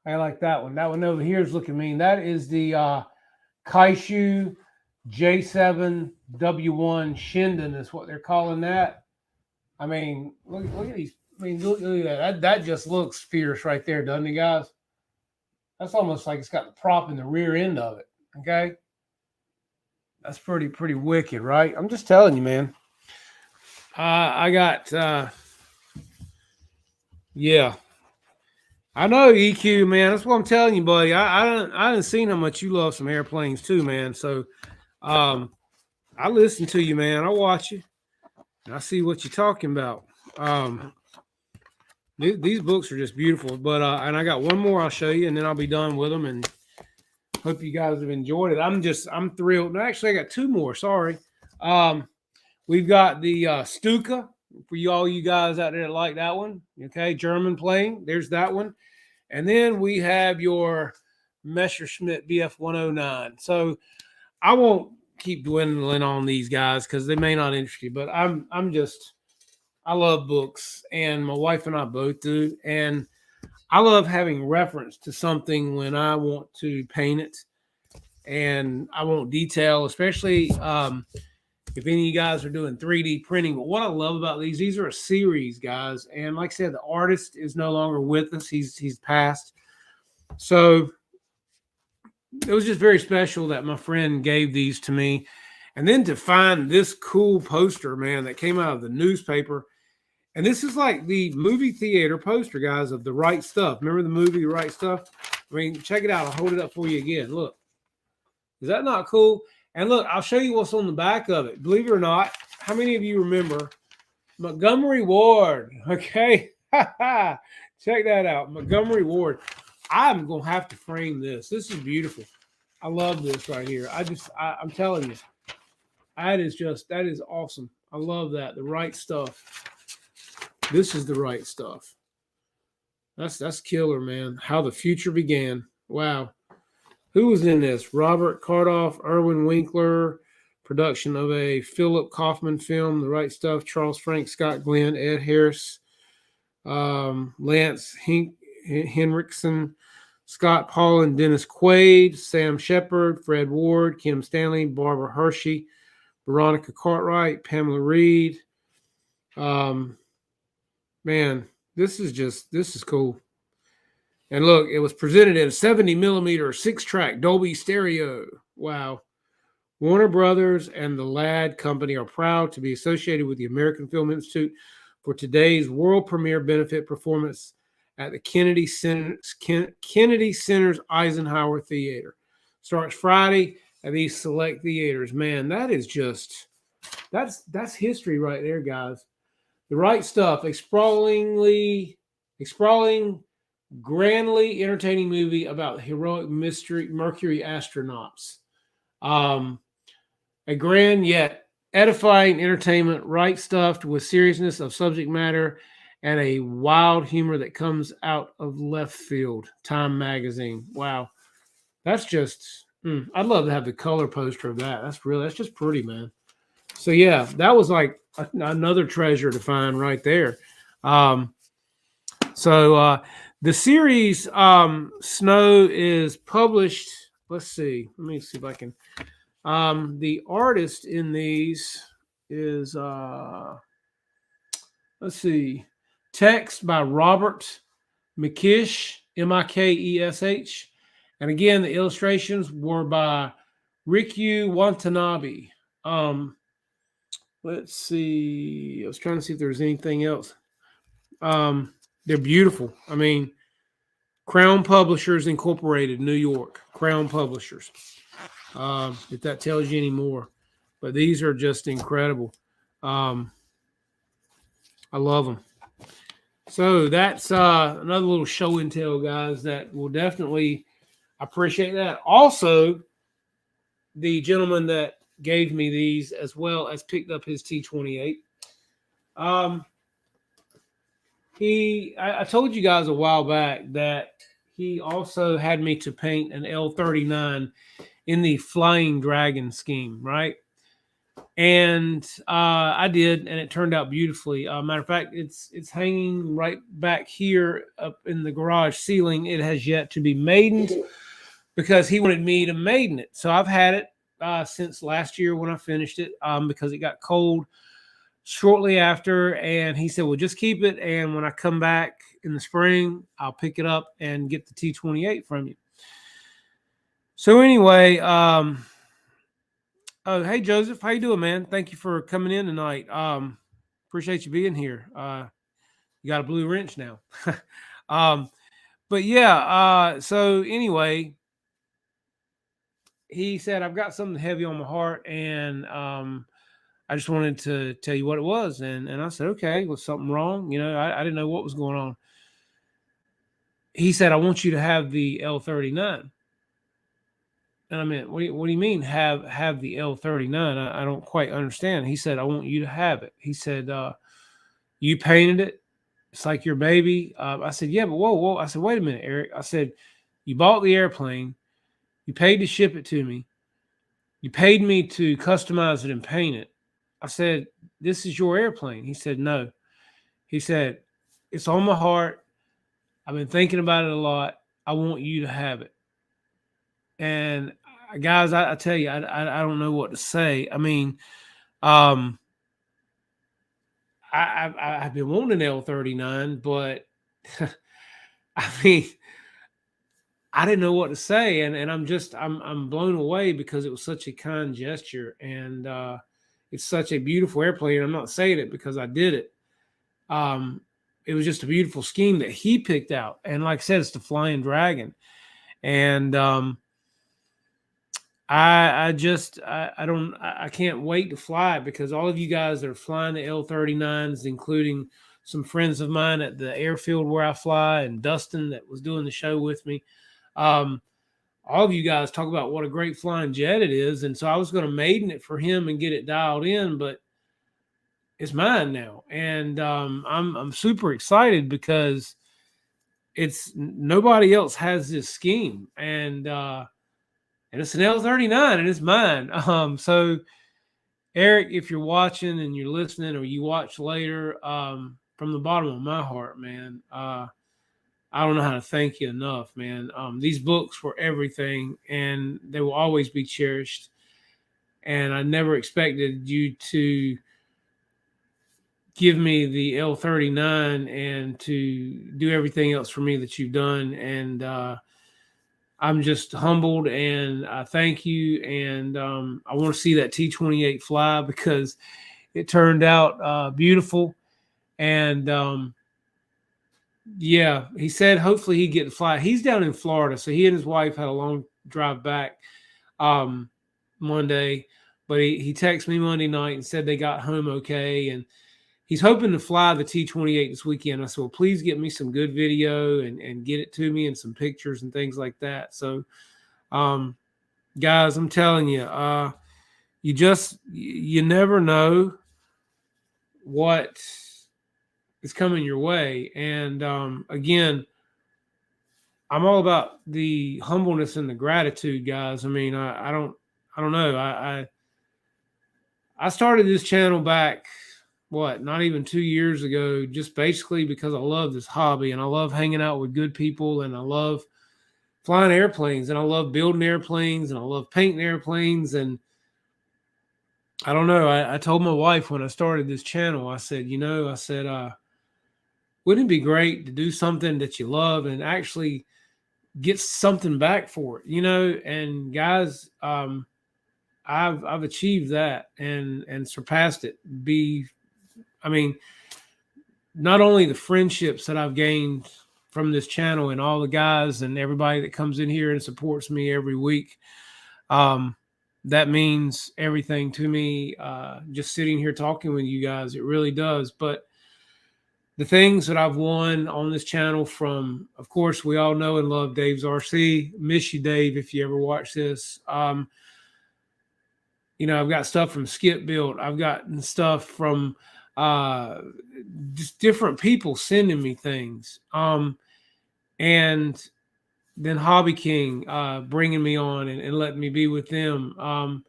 Speaker 1: I like that one. That one over here is looking mean. That is the Kaishu J-65 W1 Shinden is what they're calling that. I mean, look at these. I mean, look at that. That just looks fierce right there, doesn't it, guys? That's almost like it's got the prop in the rear end of it. Okay. That's pretty wicked, right? I'm just telling you, man. I got, yeah. I know EQ, man. That's what I'm telling you, buddy. I didn't seen how much you love some airplanes too, man. So, I listen to you, man. I watch you. And I see what you're talking about. These books are just beautiful. But and I got one more I'll show you, and then I'll be done with them. And hope you guys have enjoyed it. I'm thrilled. No, actually, I got two more. Sorry. We've got the Stuka for you guys out there that like that one. Okay, German plane. There's that one. And then we have your Messerschmitt Bf 109. So I won't keep dwindling on these guys because they may not interest you, but I love books, and my wife and I both do. And I love having reference to something when I want to paint it, and I want detail, especially if any of you guys are doing 3D printing. But what I love about these are a series, guys. And like I said, the artist is no longer with us. He's passed. So it was just very special that my friend gave these to me. And then to find this cool poster, man, that came out of the newspaper. And this is like the movie theater poster, guys, of The Right Stuff. Remember the movie The Right Stuff? I mean, check it out. I'll hold it up for you again. Look. Is that not cool? And look, I'll show you what's on the back of it. Believe it or not, how many of you remember Montgomery Ward? Okay. Check that out. Montgomery Ward. I'm going to have to frame this. This is beautiful. I love this right here. I'm telling you, that is awesome. I love that. The Right Stuff. This is The Right Stuff. That's killer, man. How the Future Began. Wow. Who was in this? Robert Cardoff, Irwin Winkler, production of a Philip Kaufman film, The Right Stuff, Charles Frank, Scott Glenn, Ed Harris, Lance Henriksen, Scott Paulin, Dennis Quaid, Sam Shepard, Fred Ward, Kim Stanley, Barbara Hershey, Veronica Cartwright, Pamela Reed. Man, this is cool. And look, it was presented in a 70 millimeter 6-track Dolby stereo. Wow. Warner Brothers and the Ladd Company are proud to be associated with the American Film Institute for today's world premiere benefit performance at the Kennedy Center's Eisenhower Theater. Starts Friday at these select theaters. Man, that is just, that's history right there, guys. The Right Stuff, a sprawling, grandly entertaining movie about heroic Mercury astronauts. A grand yet edifying entertainment, right stuffed with seriousness of subject matter and a wild humor that comes out of left field. Time magazine. Wow. That's just, I'd love to have the color poster of that. That's just pretty, man. So yeah, that was like another treasure to find right there. The series Snow is published. Let's see. Let me see if I can. The artist in these is let's see. Text by Robert Mikesh, Mikesh. And again, the illustrations were by Rikyu Watanabe. Let's see. I was trying to see if there's anything else. They're beautiful. I mean, Crown Publishers Incorporated, New York. Crown Publishers. If that tells you any more. But these are just incredible. I love them. So that's another little show and tell, guys, that will definitely appreciate that. Also, the gentleman that gave me these as well as picked up his T-28. I told you guys a while back that he also had me to paint an L-39 in the Flying Dragon scheme, right? And I did, and it turned out beautifully. Matter of fact, it's hanging right back here up in the garage ceiling. It has yet to be maidened because he wanted me to maiden it. So I've had it since last year when I finished it because it got cold shortly after, and he said, well, just keep it, and when I come back in the spring, I'll pick it up and get the T-28 from you. So anyway, oh, hey Joseph, how you doing, man? Thank you for coming in tonight. Appreciate you being here. You got a blue wrench now. But yeah, so anyway, he said, I've got something heavy on my heart, and I just wanted to tell you what it was. And I said, okay, was something wrong? You know, I didn't know what was going on. He said, I want you to have the L-39. And I mean, what do you mean have the L-39? I don't quite understand. He said, I want you to have it. He said, you painted it. It's like your baby. I said, yeah, but whoa. I said, wait a minute, Eric. I said, you bought the airplane. You paid to ship it to me. You paid me to customize it and paint it. I said, this is your airplane. He said, no. He said, it's on my heart. I've been thinking about it a lot. I want you to have it. And guys, I tell you, I don't know what to say. I mean, I've been wanting an L-39, but I mean, I didn't know what to say, and I'm blown away because it was such a kind gesture, and it's such a beautiful airplane. I'm not saying it because I did it. Um, it was just a beautiful scheme that he picked out. And like I said, it's the Flying Dragon. And I can't wait to fly it, because all of you guys that are flying the L-39s, including some friends of mine at the airfield where I fly, and Dustin that was doing the show with me. All of you guys talk about what a great flying jet it is. And so I was going to maiden it for him and get it dialed in, but it's mine now. And I'm super excited because it's nobody else has this scheme. And it's an L-39 and it's mine. So Eric, if you're watching and you're listening, or you watch later, from the bottom of my heart, man, I don't know how to thank you enough, man. These books were everything, and they will always be cherished. And I never expected you to give me the L-39 and to do everything else for me that you've done. And I'm just humbled, and I thank you. And I want to see that T-28 fly, because it turned out beautiful. And yeah, he said hopefully he'd get to fly. He's down in Florida, so he and his wife had a long drive back Monday. But he texted me Monday night and said they got home okay, and he's hoping to fly the T-28 this weekend. I said, well, please get me some good video and get it to me, and some pictures and things like that. So, guys, I'm telling you, you never know what is coming your way. And again, I'm all about the humbleness and the gratitude, guys. I mean, I don't know. I started this channel back, not even 2 years ago, just basically because I love this hobby, and I love hanging out with good people, and I love flying airplanes, and I love building airplanes, and I love painting airplanes. And I don't know. I told my wife when I started this channel, I said, wouldn't it be great to do something that you love and actually get something back for it, And guys, I've achieved that and surpassed it. Not only the friendships that I've gained from this channel, and all the guys and everybody that comes in here and supports me every week, that means everything to me. Just sitting here talking with you guys, it really does. But the things that I've won on this channel from, of course, we all know and love Dave's RC. Miss you, Dave, if you ever watch this. I've got stuff from Skip Built. I've gotten stuff from just different people sending me things. And then Hobby King bringing me on and letting me be with them.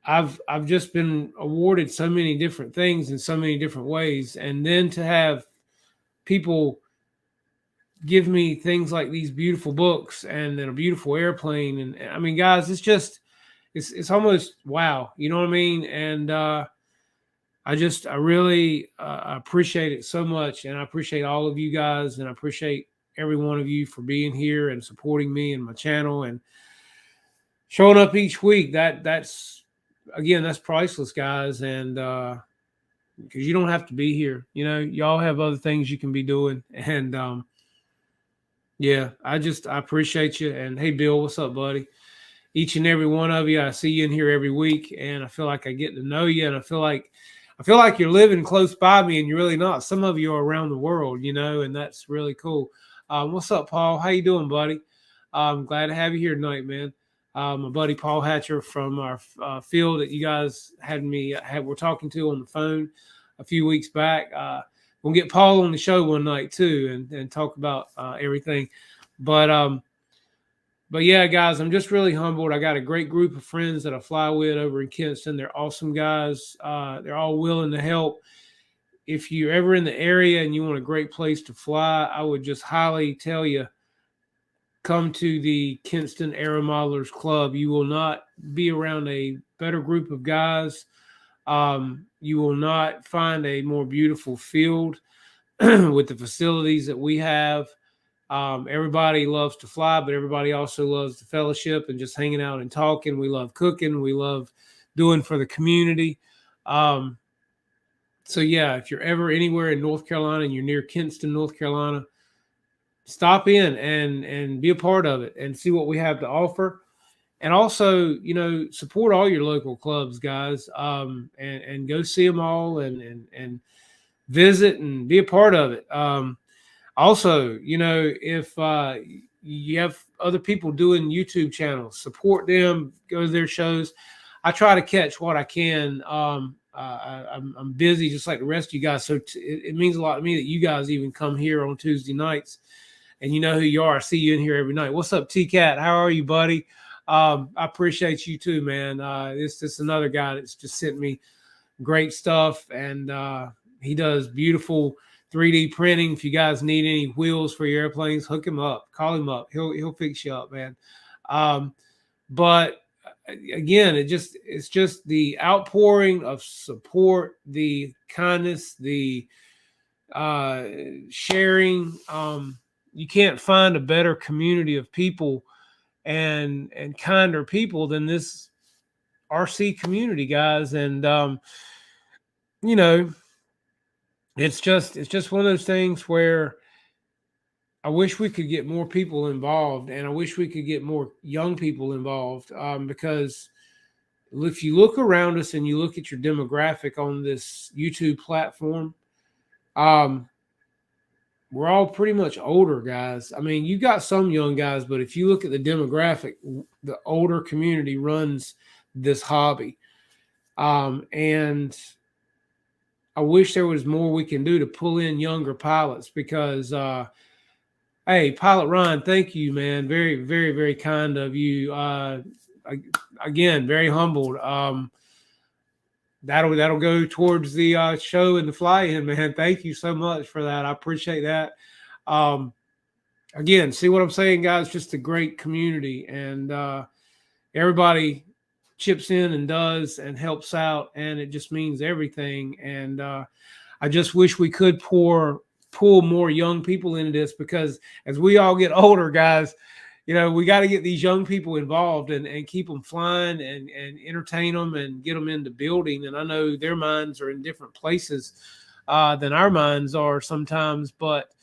Speaker 1: I've just been awarded so many different things in so many different ways. And then to have people give me things like these beautiful books and then a beautiful airplane. And I mean, guys, it's almost wow. You know what I mean? And I really appreciate it so much. And I appreciate all of you guys, and I appreciate every one of you for being here and supporting me and my channel and showing up each week. That's priceless, guys. And because you don't have to be here, y'all have other things you can be doing. And yeah, I appreciate you. And hey, Bill, what's up, buddy? Each and every one of you, I see you in here every week, and I feel like I get to know you, and I feel like you're living close by me, and you're really not. Some of you are around the world, and that's really cool. What's up, Paul? How you doing, buddy? I'm glad to have you here tonight, man. My buddy Paul Hatcher from our field that you guys were talking to on the phone a few weeks back. We'll get Paul on the show one night too, and talk about everything. But yeah, guys, I'm just really humbled. I got a great group of friends that I fly with over in Kinston. They're awesome guys. They're all willing to help. If you're ever in the area and you want a great place to fly, I would just highly tell you, come to the Kinston Aero Modelers Club. You will not be around a better group of guys. You will not find a more beautiful field with the facilities that we have. Everybody loves to fly, but everybody also loves the fellowship and just hanging out and talking. We love cooking. We love doing for the community. So yeah, if you're ever anywhere in North Carolina and you're near Kinston, North Carolina, stop in and be a part of it and see what we have to offer. And also, support all your local clubs, guys, and go see them all and visit and be a part of it. Also, if you have other people doing YouTube channels, support them, go to their shows. I try to catch what I can. I'm busy just like the rest of you guys, so it means a lot to me that you guys even come here on Tuesday nights, and you know who you are. I see you in here every night. What's up, T-Cat? How are you, buddy? I appreciate you too, man. It's just another guy that's just sent me great stuff, and he does beautiful 3D printing. If you guys need any wheels for your airplanes, hook him up. Call him up. He'll fix you up, man. But again, it's just the outpouring of support, the kindness, the sharing. You can't find a better community of people and kinder people than this RC community, guys. And it's just one of those things where I wish we could get more people involved, and I wish we could get more young people involved, because if you look around us and you look at your demographic on this YouTube platform, we're all pretty much older guys. I mean, you got some young guys, but if you look at the demographic, the older community runs this hobby. And I wish there was more we can do to pull in younger pilots, because hey, Pilot Ryan, thank you, man. Very, very, very kind of you. Again, very humbled. That'll go towards the show and the fly-in, man. Thank you so much for that. I appreciate that. Again, see what I'm saying, guys? Just a great community, and everybody chips in and does and helps out, and it just means everything. And I just wish we could pull more young people into this, because as we all get older, guys, we got to get these young people involved and keep them flying and entertain them and get them into building. And I know their minds are in different places than our minds are sometimes, but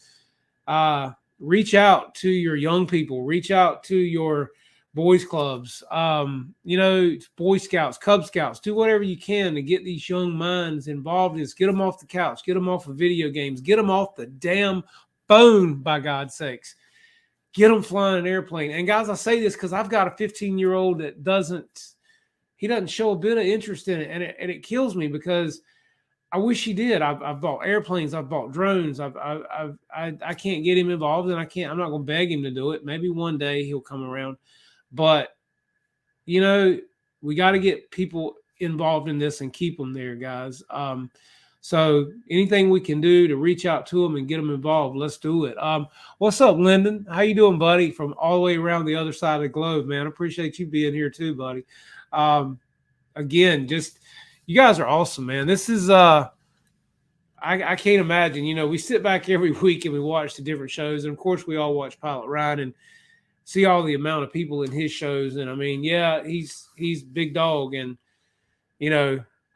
Speaker 1: reach out to your young people, reach out to your boys clubs, Boy Scouts, Cub Scouts, do whatever you can to get these young minds involved in this. Get them off the couch, get them off of video games, get them off the damn phone, by God's sakes. Get them flying an airplane. And guys, I say this because I've got a 15-year-old that doesn't show a bit of interest in it. And it kills me, because I wish he did. I've bought airplanes, I've bought drones. I can't get him involved, and I'm not going to beg him to do it. Maybe one day he'll come around. But, we got to get people involved in this and keep them there, guys. So anything we can do to reach out to them and get them involved, let's do it. What's up, Lyndon? How you doing, buddy? From all the way around the other side of the globe, man. I appreciate you being here too, buddy. Again, just you guys are awesome, man. This is I can't imagine. We sit back every week and we watch the different shows, and of course we all watch Pilot Ryan and see all the amount of people in his shows. And I mean, yeah, he's big dog, and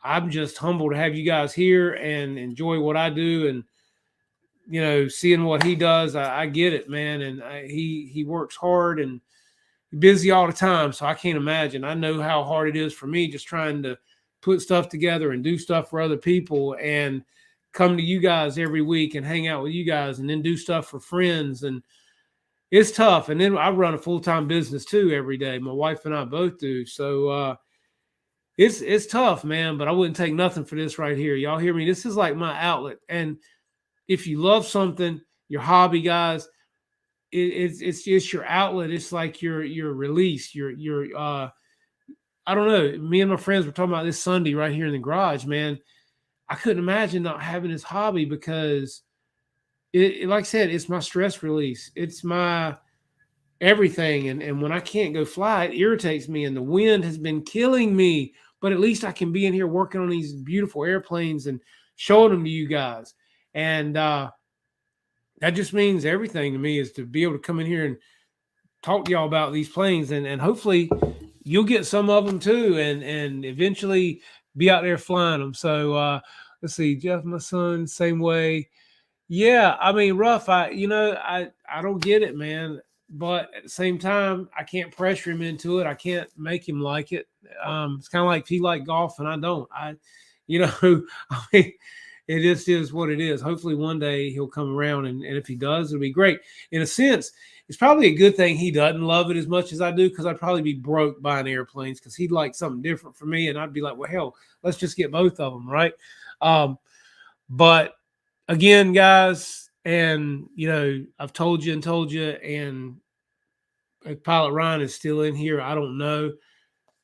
Speaker 1: I'm just humbled to have you guys here and enjoy what I do, and seeing what he does. I get it, man, and he works hard and busy all the time, so I can't imagine. I know how hard it is for me just trying to put stuff together and do stuff for other people, and come to you guys every week and hang out with you guys, and then do stuff for friends. And it's tough. And then I run a full-time business too every day. My wife and I both do. So it's tough, man, but I wouldn't take nothing for this right here. Y'all hear me? This is like my outlet. And if you love something, your hobby, guys, it's just your outlet. It's like your release, your I don't know. Me and my friends were talking about this Sunday right here in the garage, man. I couldn't imagine not having this hobby, because like I said, it's my stress release. It's my everything. And when I can't go fly, it irritates me. And the wind has been killing me. But at least I can be in here working on these beautiful airplanes and showing them to you guys. And that just means everything to me, is to be able to come in here and talk to y'all about these planes. And hopefully you'll get some of them too, and eventually be out there flying them. So Let's see, Jeff, my son, same way. Yeah, I mean, rough. I don't get it, man. But at the same time, I can't pressure him into it. I can't make him like it. It's kind of like he like golf and I don't. You know, I mean, it just is what it is. Hopefully, one day he'll come around, and if he does, it'll be great. In a sense, it's probably a good thing he doesn't love it as much as I do, because I'd probably be broke buying airplanes, because he'd like something different for me, and I'd be like, well, hell, let's just get both of them, right? But again, guys, and I've told you and told you, and if Pilot Ryan is still in here, I don't know.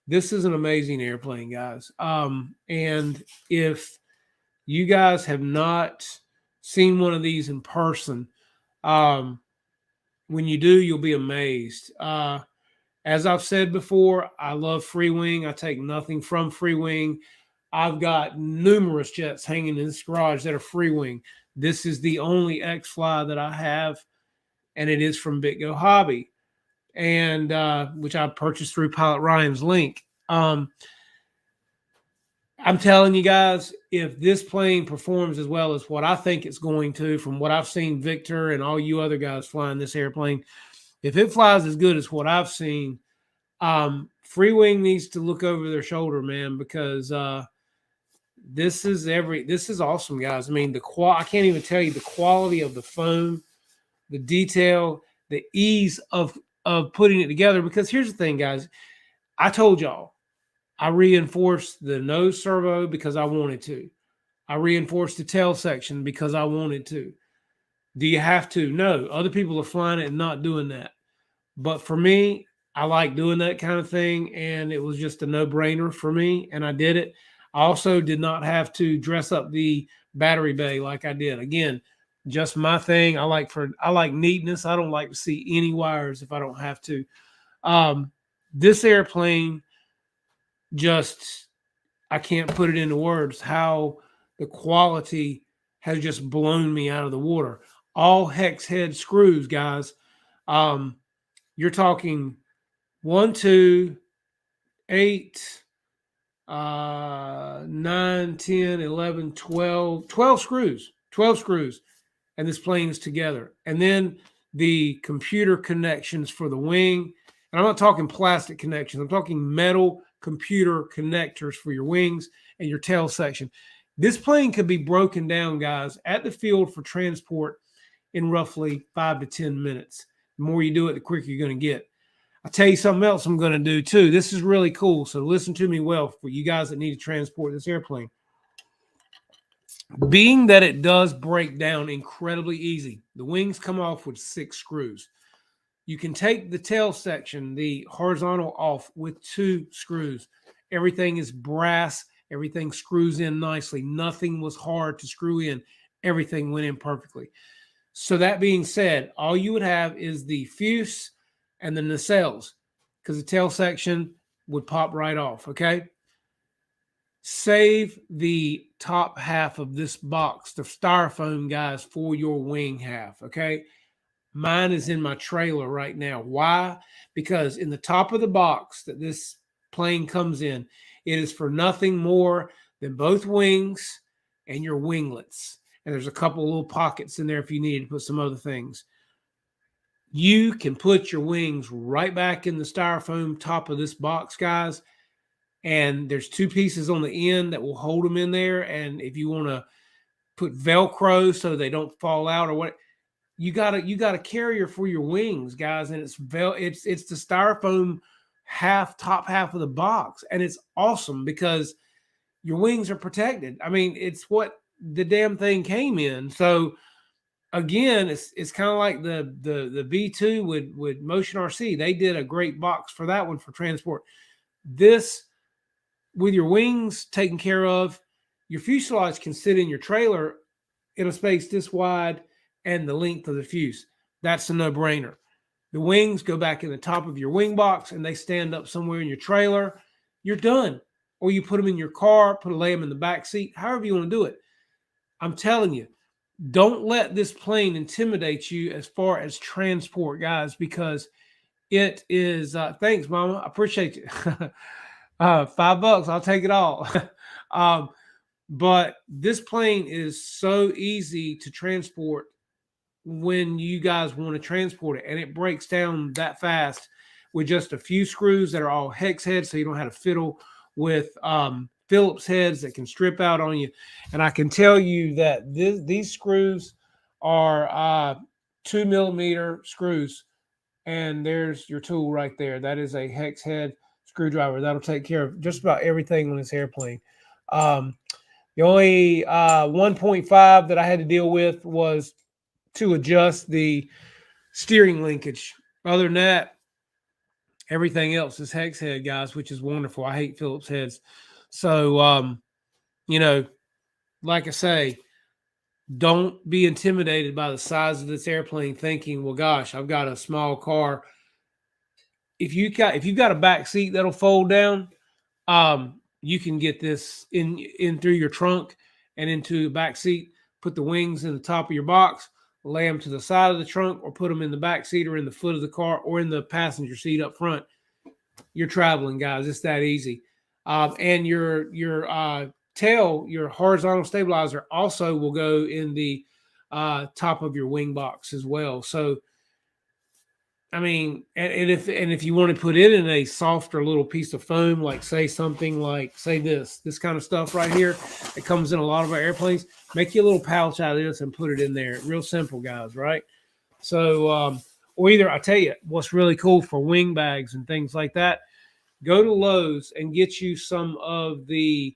Speaker 1: This is an amazing airplane, guys. And if you guys have not seen one of these in person, when you do, you'll be amazed. As I've said before, I love Free Wing. I take nothing from Free Wing. I've got numerous jets hanging in this garage that are Free Wing. This is the only X-Fly that I have, and it is from BitGo Hobby, and which I purchased through Pilot Ryan's link. I'm telling you guys, if this plane performs as well as what I think it's going to, from what I've seen Victor and all you other guys flying this airplane, if it flies as good as what I've seen, Free Wing needs to look over their shoulder, man, because this is awesome, guys. I mean, I can't even tell you the quality of the foam, the detail, the ease of putting it together. Because here's the thing, guys. I told y'all, I reinforced the nose servo because I wanted to. I reinforced the tail section because I wanted to. Do you have to? No. Other people are flying it and not doing that. But for me, I like doing that kind of thing, and it was just a no-brainer for me, and I did it. I also did not have to dress up the battery bay like I did. Again, just my thing. I like neatness. I don't like to see any wires if I don't have to. This airplane, just, I can't put it into words how the quality has just blown me out of the water. All hex head screws, guys. You're talking 1, 2, 8, 9, 10, 11, 12 screws. 12 screws. And this plane is together. And then the computer connections for the wing. And I'm not talking plastic connections. I'm talking metal computer connectors for your wings and your tail section. This plane could be broken down, guys, at the field for transport in roughly 5 to 10 minutes. The more you do it, the quicker you're going to get. I'll tell you something else I'm going to do too. This is really cool. So listen to me well for you guys that need to transport this airplane. Being that it does break down incredibly easy, the wings come off with 6 screws. You can take the tail section, the horizontal, off with 2 screws. Everything is brass. Everything screws in nicely. Nothing was hard to screw in. Everything went in perfectly. So that being said, all you would have is the fuse and the nacelles, because the tail section would pop right off, okay? Save the top half of this box, the styrofoam, guys, for your wing half, okay? Mine is in my trailer right now. Why? Because in the top of the box that this plane comes in, it is for nothing more than both wings and your winglets. And there's a couple little pockets in there if you need to put some other things. You can put your wings right back in the styrofoam top of this box, guys. And there's 2 pieces on the end that will hold them in there. And if you want to put Velcro so they don't fall out or what, you got a carrier for your wings, guys. And it's the styrofoam top half of the box. And it's awesome because your wings are protected. I mean, it's what the damn thing came in. So again, it's kind of like the B2 with Motion RC. They did a great box for that one for transport. This, with your wings taken care of, your fuselage can sit in your trailer in a space this wide and the length of the fuse. That's a no-brainer. The wings go back in the top of your wing box and they stand up somewhere in your trailer. You're done. Or you put them in your car, lay them in the back seat, however you want to do it. I'm telling you, don't let this plane intimidate you as far as transport, guys, because it is, thanks, Mama. I appreciate you. $5, I'll take it all. But this plane is so easy to transport when you guys want to transport it, and it breaks down that fast with just a few screws that are all hex heads, so you don't have to fiddle with Phillips heads that can strip out on you. And I can tell you that these screws are 2 millimeter screws, and there's your tool right there. That is a hex head screwdriver. That'll take care of just about everything on this airplane. The only 1.5 that I had to deal with was to adjust the steering linkage. Other than that, everything else is hex head, guys, which is wonderful. I hate Phillips heads. So, you know, like I say, don't be intimidated by the size of this airplane thinking, well, gosh, I've got a small car. If you've got a back seat that'll fold down, you can get this in through your trunk and into the back seat, put the wings in the top of your box, lay them to the side of the trunk, or put them in the back seat or in the foot of the car or in the passenger seat up front. You're traveling, guys. It's that easy. And your tail, your horizontal stabilizer, also will go in the top of your wing box as well. So, I mean, and if you want to put it in a softer little piece of foam, like say something like this kind of stuff right here, it comes in a lot of our airplanes. Make you a little pouch out of this and put it in there. Real simple, guys, right? So, or either I tell you what's really cool for wing bags and things like that. Go to Lowe's and get you some of the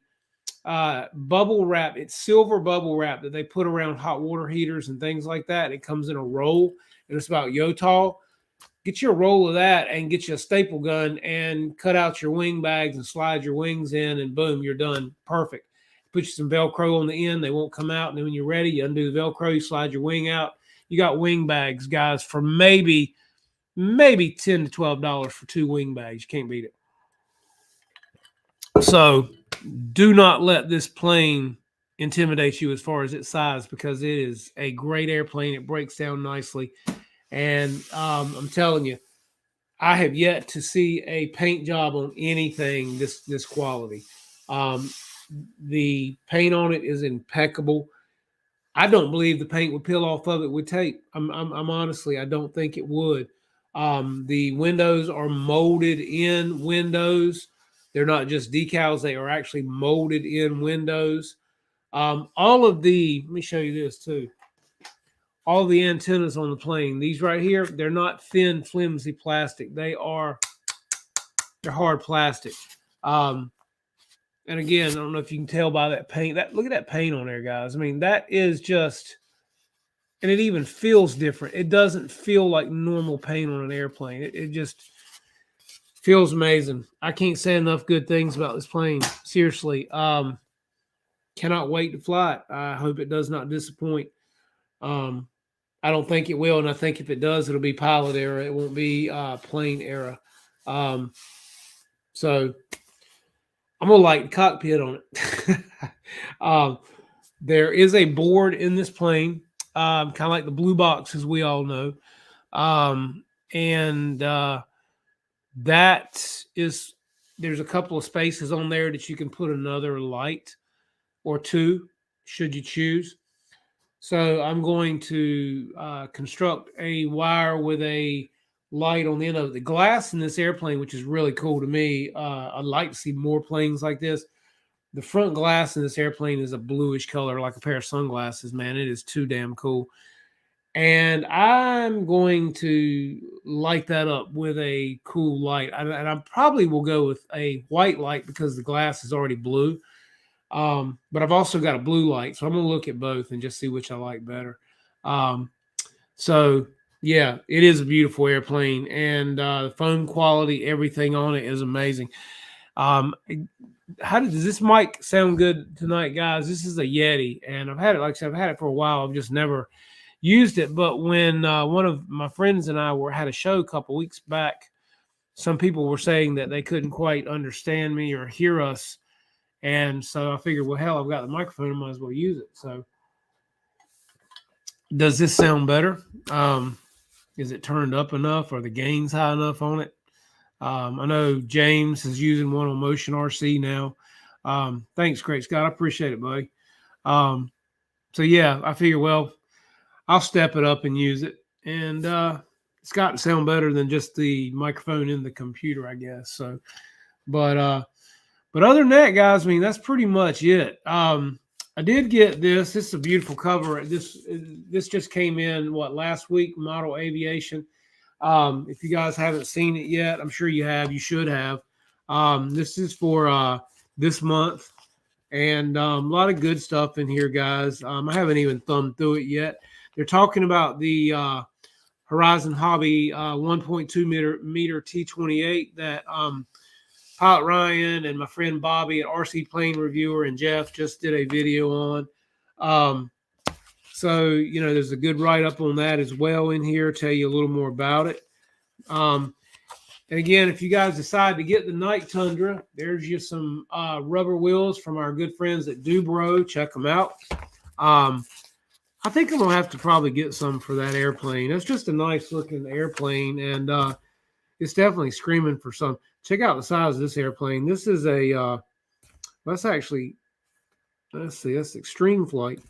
Speaker 1: bubble wrap. It's silver bubble wrap that they put around hot water heaters and things like that. It comes in a roll, and it's about yo tall. Get you a roll of that and get you a staple gun and cut out your wing bags and slide your wings in, and boom, you're done. Perfect. Put you some Velcro on the end. They won't come out. And then when you're ready, you undo the Velcro, you slide your wing out. You got wing bags, guys, for maybe $10 to $12 for 2 wing bags. You can't beat it. So do not let this plane intimidate you as far as its size, because it is a great airplane. It breaks down nicely. And I'm telling you, I have yet to see a paint job on anything this quality. The paint on it is impeccable. I don't believe the paint would peel off of it with tape. I'm honestly, I don't think it would. The windows are molded in windows. They're not just decals. They are actually molded in windows. All of let me show you this too. All the antennas on the plane, these right here, they're not thin, flimsy plastic. They're hard plastic. And again, I don't know if you can tell by that paint. Look at that paint on there, guys. I mean, that is just, and it even feels different. It doesn't feel like normal paint on an airplane. It just feels amazing. I can't say enough good things about this plane. Seriously. Cannot wait to fly it. I hope it does not disappoint. I don't think it will, and I think if it does, it'll be pilot era. It won't be plane era. So I'm gonna light the cockpit on it. There is a board in this plane, kind of like the blue box, as we all know, and that is, there's a couple of spaces on there that you can put another light or two, should you choose. So I'm going to construct a wire with a light on the end of it. The glass in this airplane, which is really cool to me, I'd like to see more planes like this. The front glass in this airplane is a bluish color, like a pair of sunglasses, man. It is too damn cool. And I'm going to light that up with a cool light. And I probably will go with a white light because the glass is already blue. But I've also got a blue light, so I'm gonna look at both and just see which I like better. So yeah, it is a beautiful airplane, and the foam quality, everything on it is amazing. Does this mic sound good tonight, guys? This is a Yeti, and I've had it, like I said, I've had it for a while. I've just never used it. But when one of my friends and I had a show a couple weeks back, some people were saying that they couldn't quite understand me or hear us. And so I figured, well, hell, I've got the microphone, I might as well use it. So does this sound better? Is it turned up enough? Are the gains high enough on it? I know James is using one on Motion RC now. Thanks, Great Scott. I appreciate it, buddy. So yeah, I figure, well, I'll step it up and use it. And it's got to sound better than just the microphone in the computer, I guess. So, but other than that, guys, I mean, that's pretty much it. I did get this. This is a beautiful cover. This just came in last week, Model Aviation. If you guys haven't seen it yet, I'm sure you have. You should have. This is for this month, and a lot of good stuff in here, guys. I haven't even thumbed through it yet. They're talking about the Horizon Hobby 1.2 meter T28 that Pilot Ryan and my friend Bobby at RC Plane Reviewer and Jeff just did a video on. So, there's a good write-up on that as well in here, tell you a little more about it. And again, if you guys decide to get the Night Tundra, there's just some rubber wheels from our good friends at Dubro. Check them out. I think I'm going to have to probably get some for that airplane. It's just a nice looking airplane, and it's definitely screaming for some. Check out the size of this airplane. This is let's see, that's Extreme Flight.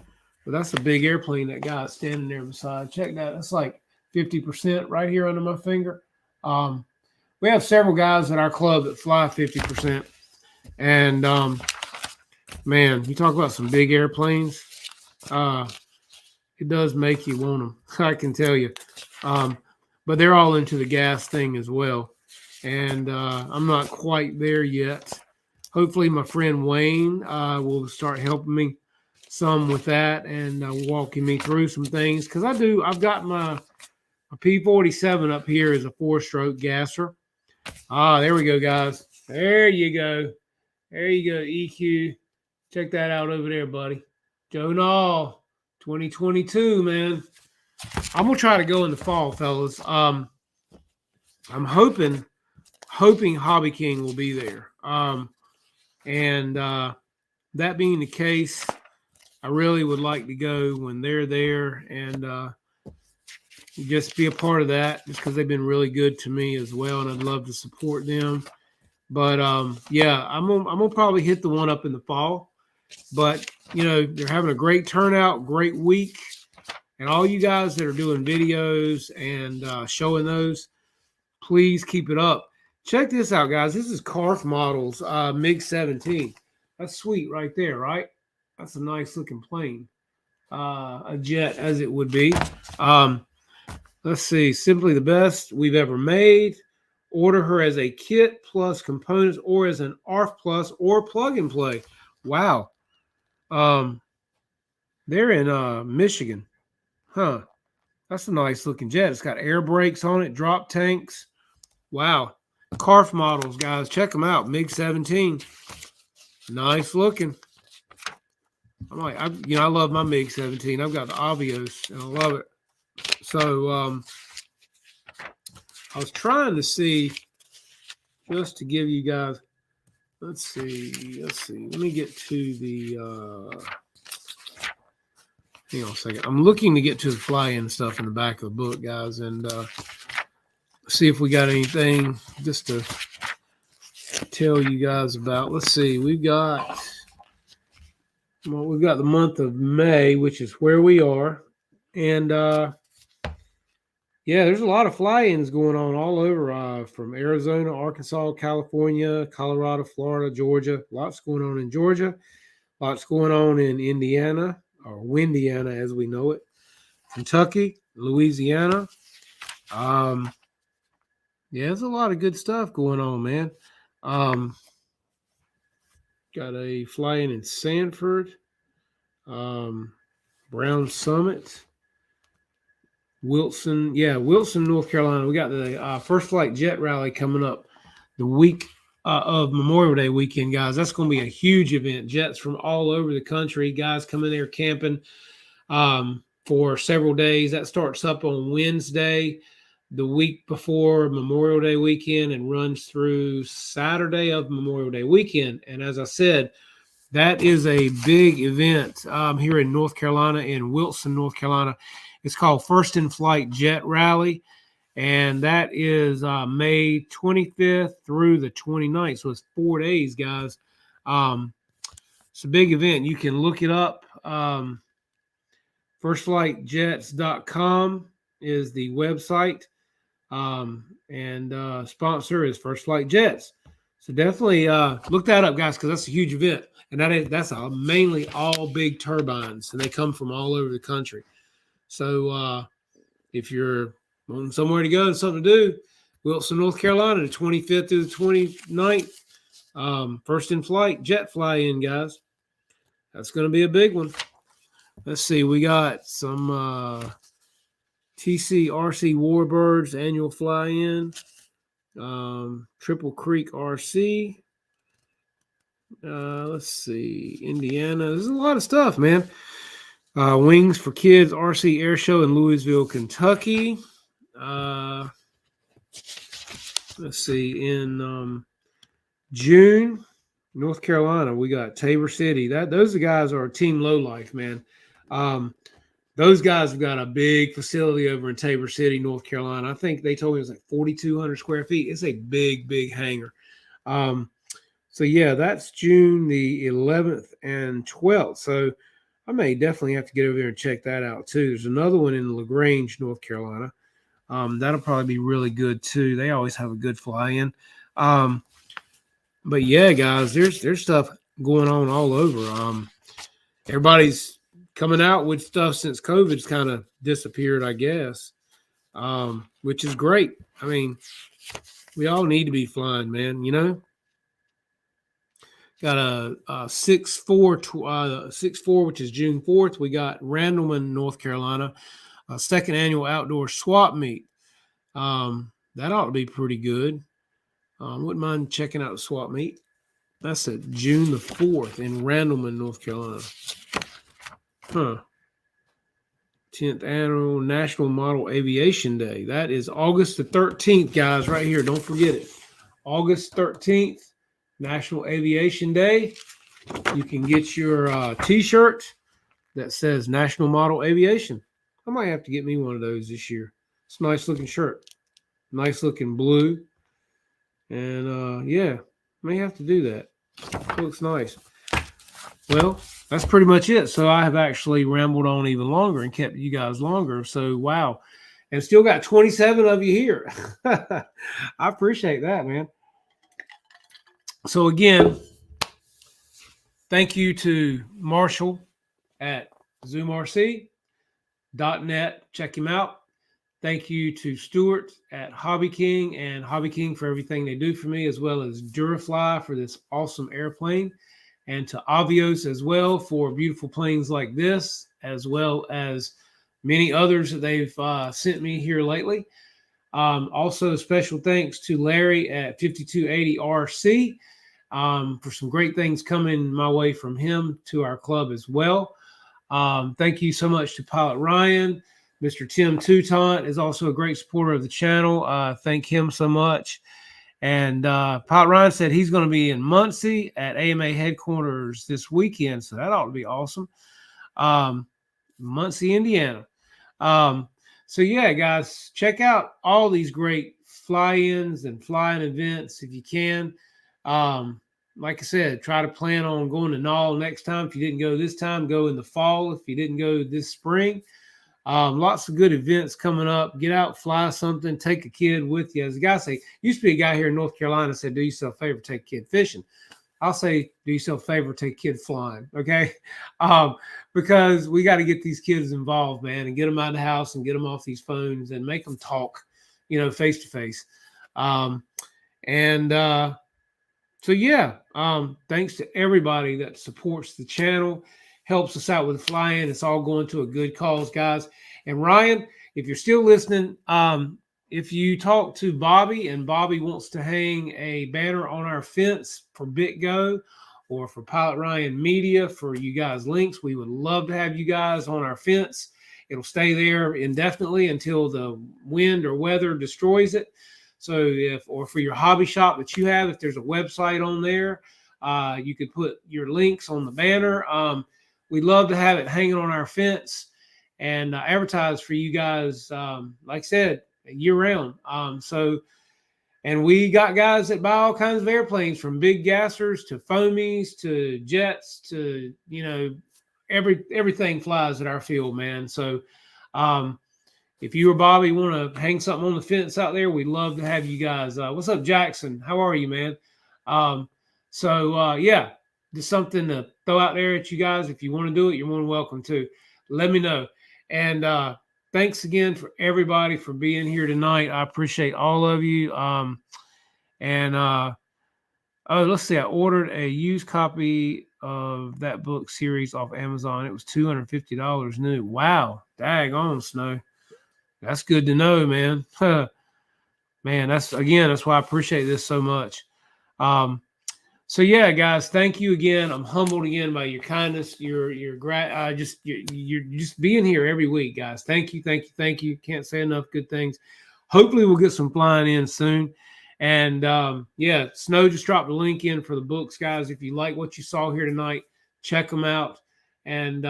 Speaker 1: But that's a big airplane that guy's standing there beside. Check that. That's like 50% right here under my finger. We have several guys at our club that fly 50%. And, man, you talk about some big airplanes. It does make you want them, I can tell you. But they're all into the gas thing as well. And I'm not quite there yet. Hopefully my friend Wayne will start helping me some with that and walking me through some things. Because I've got my P47 up here as a 4-stroke gasser. There we go, guys. There you go. There you go, EQ. Check that out over there, buddy. Joe Nall, 2022, man. I'm going to try to go in the fall, fellas. I'm hoping Hobby King will be there. And that being the case, I really would like to go when they're there and just be a part of that, just because they've been really good to me as well, and I'd love to support them. But yeah, I'm gonna probably hit the one up in the fall. But they're having a great turnout, great week, and all you guys that are doing videos and showing those, please keep it up. Check this out, guys. This is Carf Models MiG-17. That's sweet right there, right? That's a nice looking plane. A jet, as it would be. Let's see. Simply the best we've ever made. Order her as a kit plus components or as an ARF plus or plug and play. Wow. They're in Michigan. Huh. That's a nice looking jet. It's got air brakes on it, drop tanks. Wow. Carf Models, guys. Check them out. MiG-17. Nice looking. I love my MiG-17. I've got the Avios, and I love it. So I was trying to see, just to give you guys, let's see. Let me get to the, hang on a second. I'm looking to get to the fly-in stuff in the back of the book, guys, and see if we got anything just to tell you guys about. Let's see. We've got the month of May, which is where we are. And yeah, there's a lot of fly-ins going on all over from Arizona, Arkansas, California, Colorado, Florida, Georgia. Lots going on in Georgia. Lots going on in Indiana, or Windiana as we know it. Kentucky, Louisiana. Yeah, there's a lot of good stuff going on, man. Got a fly-in in Sanford, Brown Summit, Wilson, North Carolina. We got the First Flight Jet Rally coming up the week of Memorial Day weekend, guys. That's going to be a huge event. Jets from all over the country, guys coming there camping for several days. That starts up on Wednesday, the week before Memorial Day weekend, and runs through Saturday of Memorial Day weekend. And as I said, that is a big event here in North Carolina, in Wilson, North Carolina. It's called First in Flight Jet Rally, and that is May 25th through the 29th. So it's 4 days, guys. It's a big event. You can look it up. Firstflightjets.com is the website. And sponsor is First Flight Jets. So definitely look that up, guys, because that's a huge event. And that's mainly all big turbines, and they come from all over the country. So if you're wanting somewhere to go and something to do, Wilson, North Carolina, the 25th through the 29th, first in flight, jet fly-in, guys. That's going to be a big one. Let's see. We got some TCRC Warbirds annual fly-in, Triple Creek RC. Let's see. Indiana. There's a lot of stuff, man. Wings for Kids RC Air Show in Louisville, Kentucky. Let's see. In June, North Carolina, we got Tabor City. Those guys are Team Low Life, man. Those guys have got a big facility over in Tabor City, North Carolina. I think they told me it was like 4,200 square feet. It's a big, big hangar. So yeah, that's June the 11th and 12th. So I may definitely have to get over there and check that out too. There's another one in LaGrange, North Carolina. That'll probably be really good too. They always have a good fly-in. But yeah, guys, there's stuff going on all over. Everybody's coming out with stuff since COVID's kind of disappeared, I guess, which is great. I mean, we all need to be flying, man, you know? Got a 6-4, which is June 4th. We got Randleman, North Carolina, a second annual outdoor swap meet. That ought to be pretty good. Wouldn't mind checking out the swap meet. That's at June the 4th in Randleman, North Carolina. 10th annual National Model Aviation Day. That is August the 13th, guys, right here. Don't forget it. August 13th, National Aviation Day. You can get your T-shirt that says National Model Aviation. I might have to get me one of those this year. It's a nice looking shirt. Nice looking blue. And yeah, may have to do that. It looks nice. Well, that's pretty much it. So I have actually rambled on even longer and kept you guys longer. So wow. And still got 27 of you here. I appreciate that, man. So again, thank you to Marshall at ZoomRC.net. Check him out. Thank you to Stuart at Hobby King and Hobby King for everything they do for me, as well as Durafly for this awesome airplane, and to Avios as well for beautiful planes like this, as well as many others that they've sent me here lately. Also, special thanks to Larry at 5280 RC for some great things coming my way from him to our club as well. Thank you so much to Pilot Ryan. Mr. Tim Toutant is also a great supporter of the channel. Thank him so much. And Pilot Ryan said he's going to be in Muncie at AMA headquarters this weekend, so that ought to be awesome. Muncie, Indiana. So yeah, guys, check out all these great fly-ins and flying events if you can. Like I said, try to plan on going to Nall next time. If you didn't go this time, go in the fall. If you didn't go this spring, lots of good events coming up. Get out, fly something, take a kid with you. As a guy say, used to be a guy here in North Carolina said, do yourself a favor, take a kid fishing. I'll say, do yourself a favor, take a kid flying, okay? Because we got to get these kids involved, man, and get them out of the house and get them off these phones and make them talk, you know, face to face. So yeah, thanks to everybody that supports the channel, helps us out with the fly-in. It's all going to a good cause, guys. And Ryan, if you're still listening, if you talk to Bobby and Bobby wants to hang a banner on our fence for BitGo or for Pilot Ryan Media for you guys links, we would love to have you guys on our fence. It'll stay there indefinitely until the wind or weather destroys it. So or for your hobby shop that you have, if there's a website on there, you could put your links on the banner. We'd love to have it hanging on our fence and advertise for you guys, like I said, year round. And we got guys that buy all kinds of airplanes, from big gassers to foamies to jets to, everything flies at our field, man. So if you or Bobby want to hang something on the fence out there, we'd love to have you guys. What's up, Jackson? How are you, man? Yeah, just something to throw out there at you guys. If you want to do it, you're more than welcome to. Let me know. And thanks again for everybody for being here tonight. I appreciate all of you. Let's see. I ordered a used copy of that book series off Amazon. It was $250 new. Wow. Daggone, Snow. That's good to know, man. Man, that's why I appreciate this so much. So yeah, guys, thank you again. I'm humbled again by your kindness, you're just being here every week, guys. Thank you. Can't say enough good things. Hopefully we'll get some flying in soon. And Snow just dropped a link in for the books, guys. If you like what you saw here tonight, check them out. And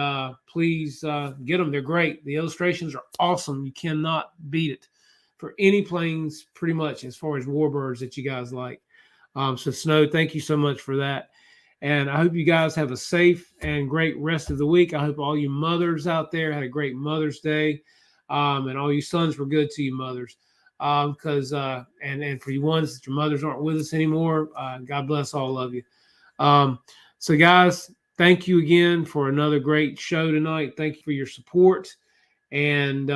Speaker 1: please get them. They're great. The illustrations are awesome. You cannot beat it for any planes, pretty much, as far as warbirds that you guys like. So Snow, thank you so much for that. And I hope you guys have a safe and great rest of the week. I hope all you mothers out there had a great Mother's Day. And all you sons were good to you mothers. And for you ones that your mothers aren't with us anymore, God bless all of you. So guys, thank you again for another great show tonight. Thank you for your support. And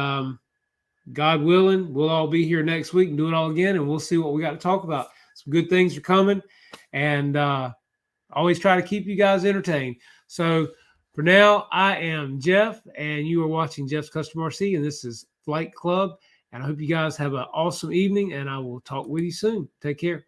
Speaker 1: God willing, we'll all be here next week and do it all again. And we'll see what we got to talk about. Some good things are coming. And always try to keep you guys entertained. So for now, I am Jeff, and you are watching Jeff's Custom RC, and this is Flight Club. And I hope you guys have an awesome evening, and I will talk with you soon. Take care.